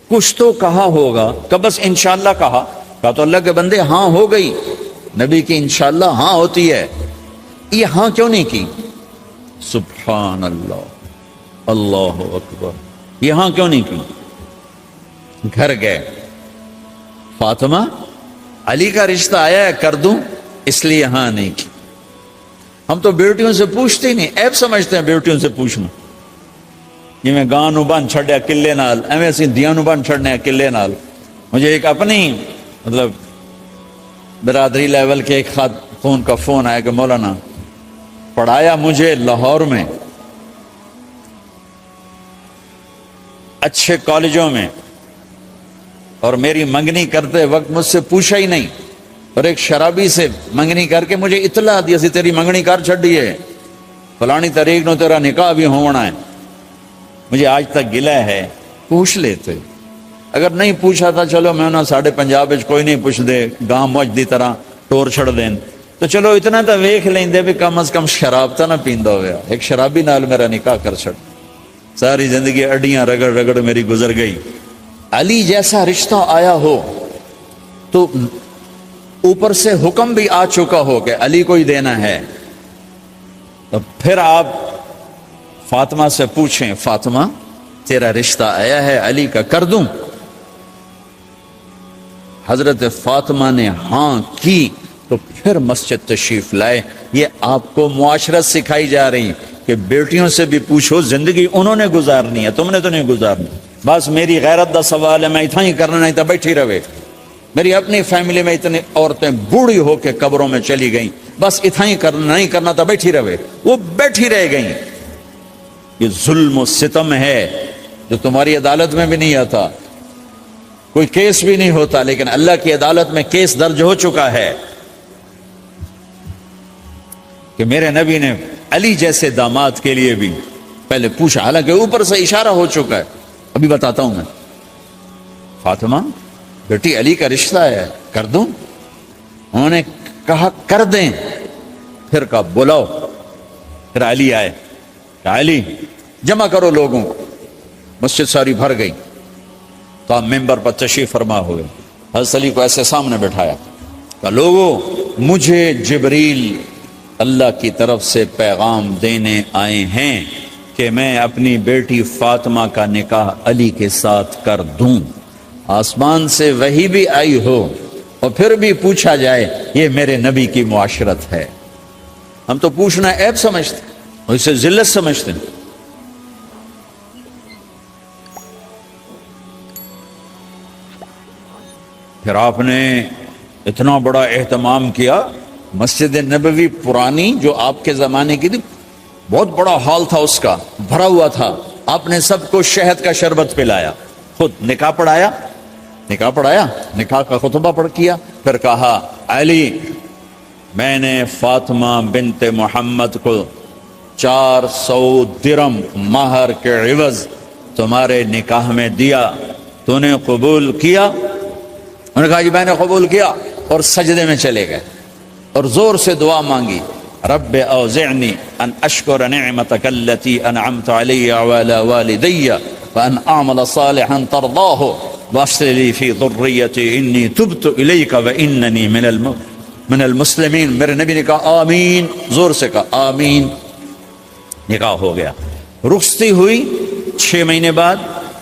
کچھ تو کہا ہوگا، کہ بس انشاءاللہ کہا تو اللہ کے بندے ہاں ہو گئی، نبی کی انشاءاللہ ہاں ہوتی ہے، یہ ہاں کیوں نہیں کی؟ سبحان اللہ، اللہ اکبر، یہ ہاں کیوں نہیں کی؟ گھر گئے، فاطمہ علی کا رشتہ آیا ہے کر دوں، اس لیے ہاں نہیں کی۔ ہم تو بیٹیوں سے پوچھتے ہی نہیں، عیب سمجھتے ہیں بیٹیوں سے پوچھنا، جی میں گاں نو بن چھڑیا قلعے نال، ایویں اسی دیاں نو بن چھڑنے قلعے نال۔ مجھے ایک اپنی مطلب برادری لیول کے ایک خاتون کا فون آیا کہ مولانا پڑھایا مجھے لاہور میں اچھے کالجوں میں، اور میری منگنی کرتے وقت مجھ سے پوچھا ہی نہیں، اور ایک شرابی سے منگنی کر کے مجھے اطلاع دی سی تیری منگنی کر چھڑی ہے، فلانی تاریخ نو تیرا نکاح بھی ہونا ہے۔ مجھے آج تک گلہ ہے، پوچھ لیتے، اگر نہیں پوچھا تھا چلو میں انہوں ساڑھے پنجاب وچ کوئی نہیں پوچھ دے، گاں موج دی طرح ٹور چھڑ دین، تو چلو اتنا تو ویکھ لیں دے بھی کم از کم شراب تا نہ پیندا ہویا۔ ایک شرابی نال میرا نکاح کر چھڑ، ساری زندگی اڈیاں رگڑ رگڑ میری گزر گئی۔ علی جیسا رشتہ آیا ہو تو اوپر سے حکم بھی آ چکا ہو کہ علی کو ہی دینا ہے، تو پھر آپ فاطمہ سے پوچھیں، فاطمہ تیرا رشتہ آیا ہے علی کا، کر دوں؟ حضرت فاطمہ نے ہاں کی تو پھر مسجد تشریف لائے۔ یہ آپ کو معاشرت سکھائی جا رہی کہ بیٹیوں سے بھی پوچھو، زندگی انہوں نے گزارنی ہے، تم نے تو نہیں گزارنی۔ بس میری غیرت دا سوال ہے، میں اتنا ہی کرنا، نہیں تو بیٹھی رہے۔ میری اپنی فیملی میں اتنی عورتیں بوڑھی ہو کے قبروں میں چلی گئیں، بس اتنا ہی کرنا، نہیں کرنا تو بیٹھی رہے۔ وہ بیٹھی رہ گئیں۔ یہ ظلم و ستم ہے جو تمہاری عدالت میں بھی نہیں آتا، کوئی کیس بھی نہیں ہوتا، لیکن اللہ کی عدالت میں کیس درج ہو چکا ہے کہ میرے نبی نے علی جیسے داماد کے لیے بھی پہلے پوچھا، حالانکہ اوپر سے اشارہ ہو چکا ہے۔ ابھی بتاتا ہوں میں۔ فاطمہ بیٹی علی کا رشتہ ہے، کر دوں؟ انہوں نے کہا کر دیں۔ پھر کہا بلاؤ۔ پھر علی آئے، کہا علی جمع کرو لوگوں کو۔ مسجد ساری بھر گئی تو آپ ممبر پر تشریف فرما ہوئے۔ حضرت علی کو ایسے سامنے بٹھایا، کہا لوگو مجھے جبریل اللہ کی طرف سے پیغام دینے آئے ہیں کہ میں اپنی بیٹی فاطمہ کا نکاح علی کے ساتھ کر دوں۔ آسمان سے وحی بھی آئی ہو اور پھر بھی پوچھا جائے، یہ میرے نبی کی معاشرت ہے۔ ہم تو پوچھنا عیب سمجھتے ہیں اور اسے ذلت سمجھتے ہیں۔ پھر آپ نے اتنا بڑا اہتمام کیا۔ مسجد نبوی پرانی جو آپ کے زمانے کی تھی، بہت بڑا ہال تھا، اس کا بھرا ہوا تھا۔ آپ نے سب کو شہد کا شربت پلایا، خود نکاح پڑھایا، نکاح کا خطبہ پڑھ کیا۔ پھر کہا علی میں نے فاطمہ بنت محمد کو 400 درم مہر کے عوض تمہارے نکاح میں دیا، تو نے قبول کیا؟ انہوں نے کہا جی میں نے قبول کیا، اور سجدے میں چلے گئے اور زور سے دعا مانگی، رب اوزعنی ان اشکر نعمتک التی انعمت علی وعلی والدی وان اعمل صالحا ترضاہ واصلح لی فی ذریتی انی تبت الیک واننی من المسلمین۔ میرے نبی نے کہا آمین، زور سے کہا آمین۔ نکاح ہو گیا۔ رخصتی ہوئی 6 مہینے بعد،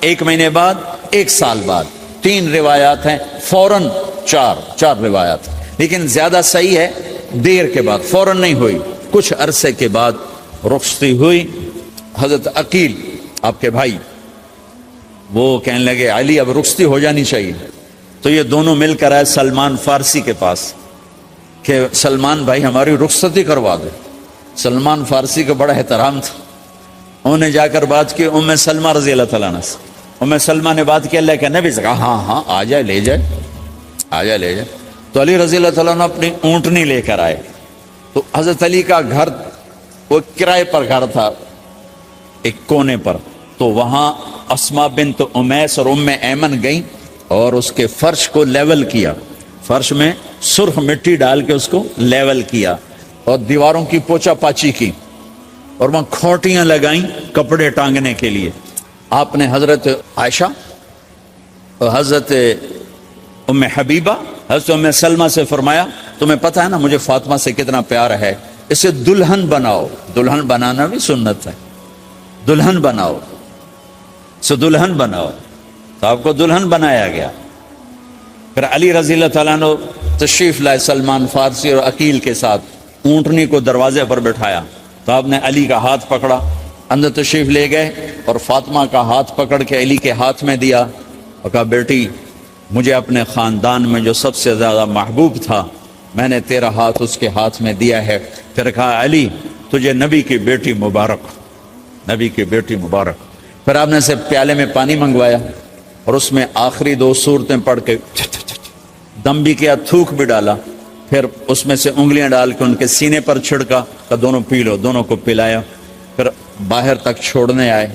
1 مہینے بعد، 1 سال بعد۔ 3 روایات ہیں، فوراً 4 روایات، لیکن زیادہ صحیح ہے دیر کے بعد، فوراً نہیں ہوئی، کچھ عرصے کے بعد رخصتی ہوئی۔ حضرت عقیل آپ کے بھائی وہ کہنے لگے علی اب رخصتی ہو جانی چاہیے، تو یہ دونوں مل کر آئے سلمان فارسی کے پاس کہ سلمان بھائی ہماری رخصتی کروا دے۔ سلمان فارسی کا بڑا احترام تھا، انہوں نے جا کر بات کی ام سلمہ رضی اللہ تعالیٰ عنہ سے۔ ام سلمہ نے بات کی اللہ کے نبی سے، کہا ہاں آ جائے، لے جائے۔ تو علی رضی اللہ تعالیٰ عنہ اپنی اونٹنی لے کر آئے۔ تو حضرت علی کا گھر وہ کرائے پر گھر تھا ایک کونے پر، تو وہاں اسماء بنت امیس اور ام ایمن گئیں اور اس کے فرش کو لیول کیا، فرش میں سرخ مٹی ڈال کے اس کو لیول کیا اور دیواروں کی پوچا پاچی کی، اور وہاں کھوٹیاں لگائیں کپڑے ٹانگنے کے لیے۔ آپ نے حضرت عائشہ اور حضرت ام حبیبہ، حضرت ام سلمہ سے فرمایا تمہیں پتہ ہے نا مجھے فاطمہ سے کتنا پیار ہے، اسے دلہن بناؤ۔ دلہن بنانا بھی سنت ہے، دلہن بناؤ، دلہن بناؤ۔ تو آپ کو دلہن بنایا گیا۔ پھر علی رضی اللہ تعالیٰ عنہ تشریف لائے سلمان فارسی اور عقیل کے ساتھ، اونٹنی کو دروازے پر بٹھایا، تو آپ نے علی کا ہاتھ پکڑا، اندر تشریف لے گئے اور فاطمہ کا ہاتھ پکڑ کے علی کے ہاتھ میں دیا اور کہا بیٹی مجھے اپنے خاندان میں جو سب سے زیادہ محبوب تھا میں نے تیرا ہاتھ اس کے ہاتھ میں دیا ہے۔ پھر کہا علی تجھے نبی کی بیٹی مبارک، نبی کی بیٹی مبارک۔ پھر آپ نے سے پیالے میں پانی منگوایا اور اس میں آخری 2 سورتیں پڑھ کے دم بھی کیا، تھوک بھی ڈالا، پھر اس میں سے انگلیاں ڈال کے ان کے سینے پر چھڑکا کہ دونوں پی لو، دونوں کو پلایا۔ پھر باہر تک چھوڑنے آئے،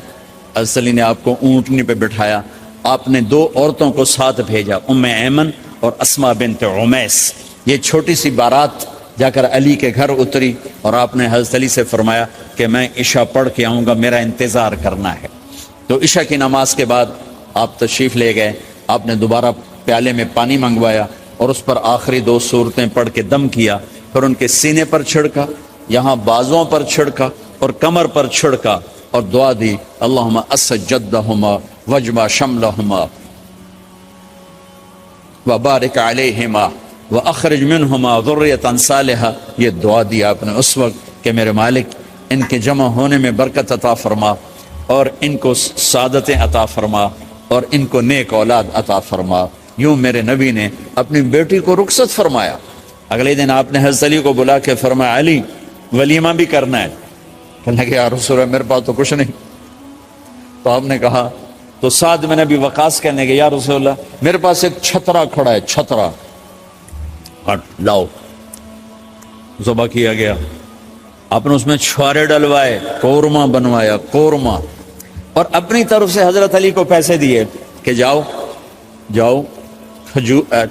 حضرت علی نے آپ کو اونٹنی پہ بٹھایا، آپ نے 2 عورتوں کو ساتھ بھیجا، ام ایمن اور اسماء بنت عمیس۔ یہ چھوٹی سی بارات جا کر علی کے گھر اتری اور آپ نے حضرت علی سے فرمایا کہ میں عشاء پڑھ کے آؤں گا، میرا انتظار کرنا ہے۔ تو عشاء کی نماز کے بعد آپ تشریف لے گئے، آپ نے دوبارہ پیالے میں پانی منگوایا، اور اس پر آخری 2 سورتیں پڑھ کے دم کیا، پھر ان کے سینے پر چھڑکا، یہاں بازوں پر چھڑکا اور کمر پر چھڑکا اور دعا دی، اللہم اسجدہما وجمع شملہما وبارک علیہما واخرج منہما ذریۃ صالحہ. یہ دعا دی آپ نے اس وقت کہ میرے مالک ان کے جمع ہونے میں برکت عطا فرما اور ان کو سعادتیں عطا فرما اور ان کو نیک اولاد عطا فرما. یوں میرے نبی نے اپنی بیٹی کو رخصت فرمایا. اگلے دن آپ نے حضرت علی کو بلا کے فرمایا، علی ولیمہ بھی کرنا ہے. کہنے لگے یا رسول اللہ میرے پاس تو کچھ نہیں. تو آپ نے کہا، تو سعد بن ابی وقاص کہنے لگے یا رسول اللہ میرے پاس ایک چھترا کھڑا ہے، چھترا لاؤ. ذبح کیا گیا. آپ نے اس میں چھوارے ڈلوائے، قورمہ بنوایا، قورمہ، اور اپنی طرف سے حضرت علی کو پیسے دیے کہ جاؤ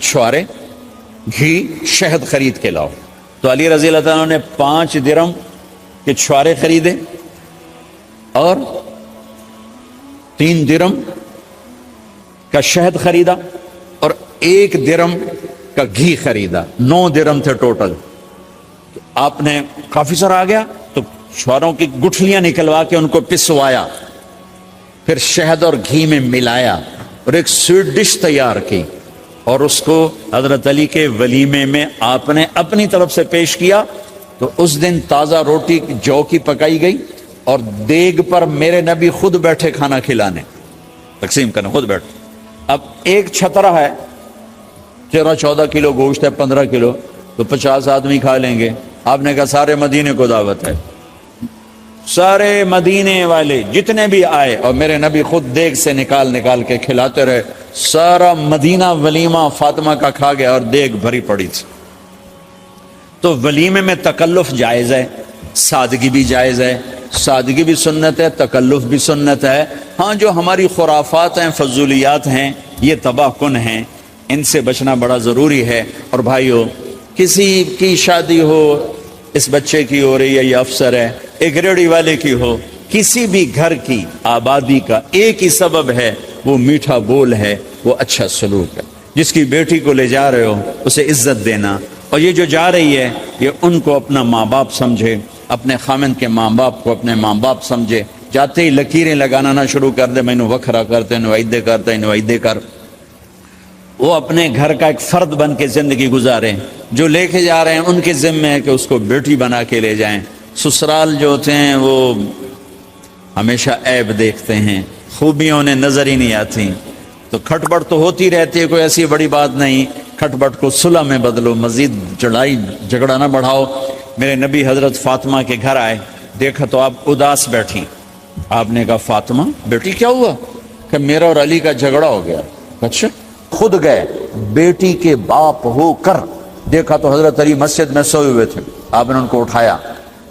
چھوارے، گھی، شہد خرید کے لاؤ. تو علی رضی اللہ تعالیٰ نے 5 درم کے چھوارے خریدے اور 3 درم کا شہد خریدا اور 1 درم کا گھی خریدا. 9 درم تھے ٹوٹل. آپ نے کافی سارا آ گیا تو چھواروں کی گٹھلیاں نکلوا کے ان کو پسوایا، پھر شہد اور گھی میں ملایا اور ایک سویٹ ڈش تیار کی اور اس کو حضرت علی کے ولیمے میں آپ نے اپنی طرف سے پیش کیا. تو اس دن تازہ روٹی جو کی پکائی گئی اور دیگ پر میرے نبی خود بیٹھے کھانا کھلانے، تقسیم کرنے خود بیٹھے. اب ایک چھترا ہے، 13-14 کلو گوشت ہے، 15 کلو، تو 50 آدمی کھا لیں گے. آپ نے کہا سارے مدینے کو دعوت ہے، سارے مدینے والے جتنے بھی آئے، اور میرے نبی خود دیگ سے نکال کے کھلاتے رہے. سارا مدینہ ولیمہ فاطمہ کا کھا گیا اور دیگ بھری پڑی تھی. تو ولیمے میں تکلف جائز ہے، سادگی بھی جائز ہے. سادگی بھی سنت ہے، تکلف بھی سنت ہے. ہاں جو ہماری خرافات ہیں، فضولیات ہیں، یہ تباہ کن ہیں، ان سے بچنا بڑا ضروری ہے. اور بھائیو، کسی کی شادی ہو، اس بچے کی ہو رہی ہے، یہ افسر ہے، ایک ریڑھی والے کی ہو، کسی بھی گھر کی آبادی کا ایک ہی سبب ہے، وہ میٹھا بول ہے، وہ اچھا سلوک ہے. جس کی بیٹی کو لے جا رہے ہو اسے عزت دینا، اور یہ جو جا رہی ہے یہ ان کو اپنا ماں باپ سمجھے، اپنے خامند کے ماں باپ کو اپنے ماں باپ سمجھے. جاتے ہی لکیریں لگانا نہ شروع کر دے، میں وکھرا کرتے نوائدے کرتے نوائدے کر. وہ اپنے گھر کا ایک فرد بن کے زندگی گزاریں. جو لے کے جا رہے ہیں ان کے ذمہ ہے کہ اس کو بیٹی بنا کے لے جائیں. سسرال جو ہوتے ہیں وہ ہمیشہ عیب دیکھتے ہیں، خوبیوں انہیں نظر ہی نہیں آتی. تو کھٹ بٹ تو ہوتی رہتی ہے، کوئی ایسی بڑی بات نہیں. کھٹ بٹ کو صلح میں بدلو، مزید لڑائی جھگڑا نہ بڑھاؤ. میرے نبی حضرت فاطمہ کے گھر آئے، دیکھا تو آپ اداس بیٹھی. آپ نے کہا فاطمہ بیٹی کیا ہوا؟ کہ میرا اور علی کا جھگڑا ہو گیا. اچھا. خود گئے بیٹی کے باپ ہو کر، دیکھا تو حضرت علی مسجد میں سوئے ہوئے تھے. آپ نے ان کو اٹھایا،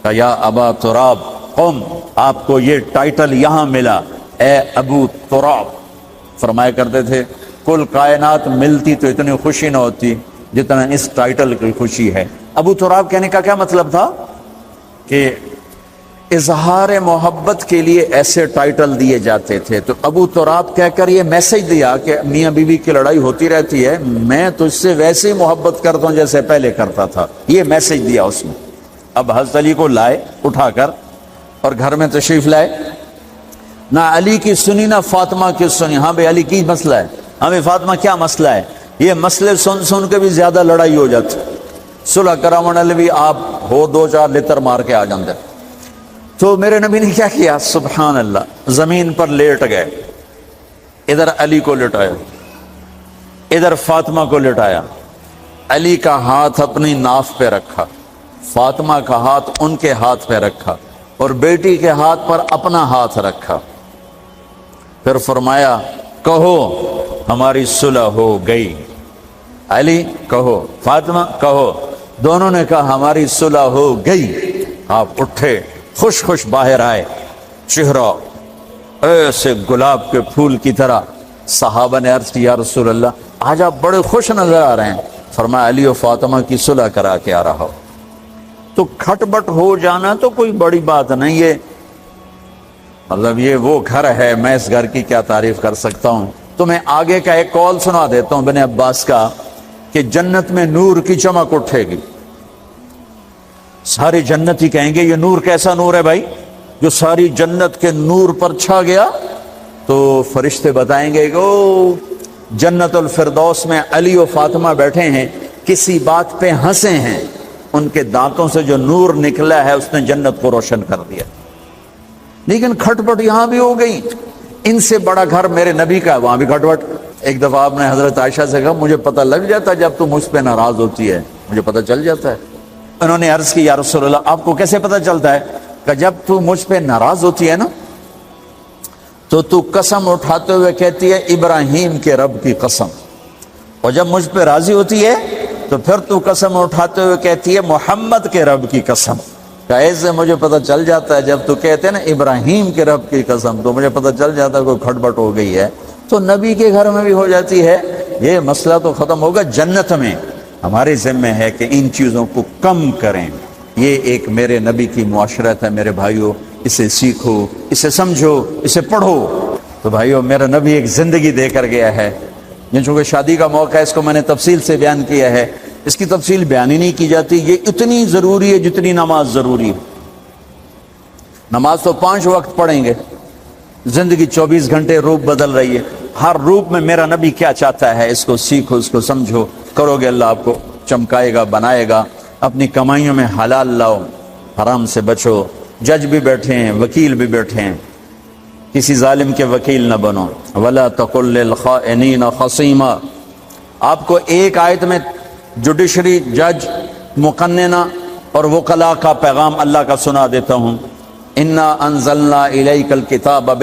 کہا یا ابا تراب قم، آپ کو یہ ٹائٹل یہاں ملا، اے ابو تراب. فرمایا کرتے تھے کل کائنات ملتی تو اتنی خوشی نہ ہوتی جتنا اس ٹائٹل کی خوشی ہے. ابو تراب کہنے کا کیا مطلب تھا؟ کہ اظہار محبت کے لیے ایسے ٹائٹل دیے جاتے تھے. تو ابو تراب کہہ کر یہ میسج دیا کہ میاں بیوی کی لڑائی ہوتی رہتی ہے، میں تجھ سے ویسے ہی محبت کرتا ہوں جیسے پہلے کرتا تھا. یہ میسج دیا اس نے. اب حضرت علی کو لائے اٹھا کر اور گھر میں تشریف لائے. نہ علی کی سنی نہ فاطمہ کی سنی. ہاں بھائی علی کی مسئلہ ہے، ہمیں فاطمہ کیا مسئلہ ہے؟ یہ مسئلے سن کے بھی زیادہ لڑائی ہو جاتی. صلح کراون والے بھی آپ ہو 2-4 لتر مار کے آ جاندے. تو میرے نبی نے کیا کیا؟ سبحان اللہ، زمین پر لیٹ گئے. ادھر علی کو لٹایا، ادھر فاطمہ کو لٹایا. علی کا ہاتھ اپنی ناف پہ رکھا، فاطمہ کا ہاتھ ان کے ہاتھ پہ رکھا، اور بیٹی کے ہاتھ پر اپنا ہاتھ رکھا. پھر فرمایا کہو ہماری صلح ہو گئی. علی کہو، فاطمہ کہو. دونوں نے کہا ہماری صلح ہو گئی. آپ اٹھے، خوش باہر آئے، چہرہ ایسے گلاب کے پھول کی طرح. صحابہ نے عرض کی یا رسول اللہ آج آپ بڑے خوش نظر آ رہے ہیں. فرمایا علی و فاطمہ کی صلح کرا کے آ رہا ہو. تو کھٹ بٹ ہو جانا تو کوئی بڑی بات نہیں ہے، مطلب یہ وہ گھر ہے، میں اس گھر کی کیا تعریف کر سکتا ہوں. تو میں آگے کا ایک قول سنا دیتا ہوں ابن عباس کا کہ جنت میں نور کی چمک اٹھے گی. سارے جنتی کہیں گے یہ نور کیسا نور ہے بھائی جو ساری جنت کے نور پر چھا گیا؟ تو فرشتے بتائیں گے کہ او جنت الفردوس میں علی و فاطمہ بیٹھے ہیں، کسی بات پہ ہنسے ہیں، ان کے دانتوں سے جو نور نکلا ہے اس نے جنت کو روشن کر دیا. لیکن کھٹپٹ یہاں بھی ہو گئی. ان سے بڑا گھر میرے نبی کا ہے، وہاں بھی کھٹپٹ. ایک دفعہ آپ نے حضرت عائشہ سے کہا مجھے پتہ لگ جاتا ہے جب تو مجھ پہ ناراض ہوتی ہے، مجھے پتہ چل جاتا ہے. انہوں نے عرض کی یا رسول اللہ آپ کو کیسے پتہ چلتا ہے؟ کہ جب تو مجھ پہ ناراض ہوتی ہے نا تو قسم اٹھاتے ہوئے کہتی ہے ابراہیم کے رب کی قسم، اور جب مجھ پہ راضی ہوتی ہے تو پھر تو قسم اٹھاتے ہوئے کہتی ہے محمد کے رب کی قسم. کہ ایسے مجھے پتہ چل جاتا ہے جب تو کہتے ہیں نا ابراہیم کے رب کی قسم تو مجھے پتہ چل جاتا ہے کوئی کھٹپٹ ہو گئی ہے. تو نبی کے گھر میں بھی ہو جاتی ہے. یہ مسئلہ تو ختم ہوگا. جنت میں ہمارے ذمہ ہے کہ ان چیزوں کو کم کریں. یہ ایک میرے نبی کی معاشرت ہے میرے بھائیوں، اسے سیکھو، اسے سمجھو، اسے پڑھو. تو بھائیوں میرا نبی ایک زندگی دے کر گیا ہے. چونکہ شادی کا موقع ہے اس کو میں نے تفصیل سے بیان کیا ہے، اس کی تفصیل بیان ہی نہیں کی جاتی. یہ اتنی ضروری ہے جتنی نماز ضروری ہے. نماز تو 5 وقت پڑھیں گے، زندگی 24 گھنٹے روپ بدل رہی ہے. ہر روپ میں میرا نبی کیا چاہتا ہے اس کو سیکھو، اس کو سمجھو. کرو گے اللہ آپ کو چمکائے گا، بنائے گا. اپنی کمائیوں میں حلال لاؤ، حرام سے بچو. جج بھی بیٹھے ہیں، وکیل بھی بیٹھے ہیں، کسی ظالم کے وکیل نہ بنو. وَلَا تَقُلْ لِلْخَائِنِينَ خَصِيمًا. آپ کو ایک آیت میں جوڈیشری، جج، مقننہ اور وکلاء کا پیغام اللہ کا سنا دیتا ہوں. اِنَّا أَنزَلْنَا إِلَيْكَ الْكِتَابَ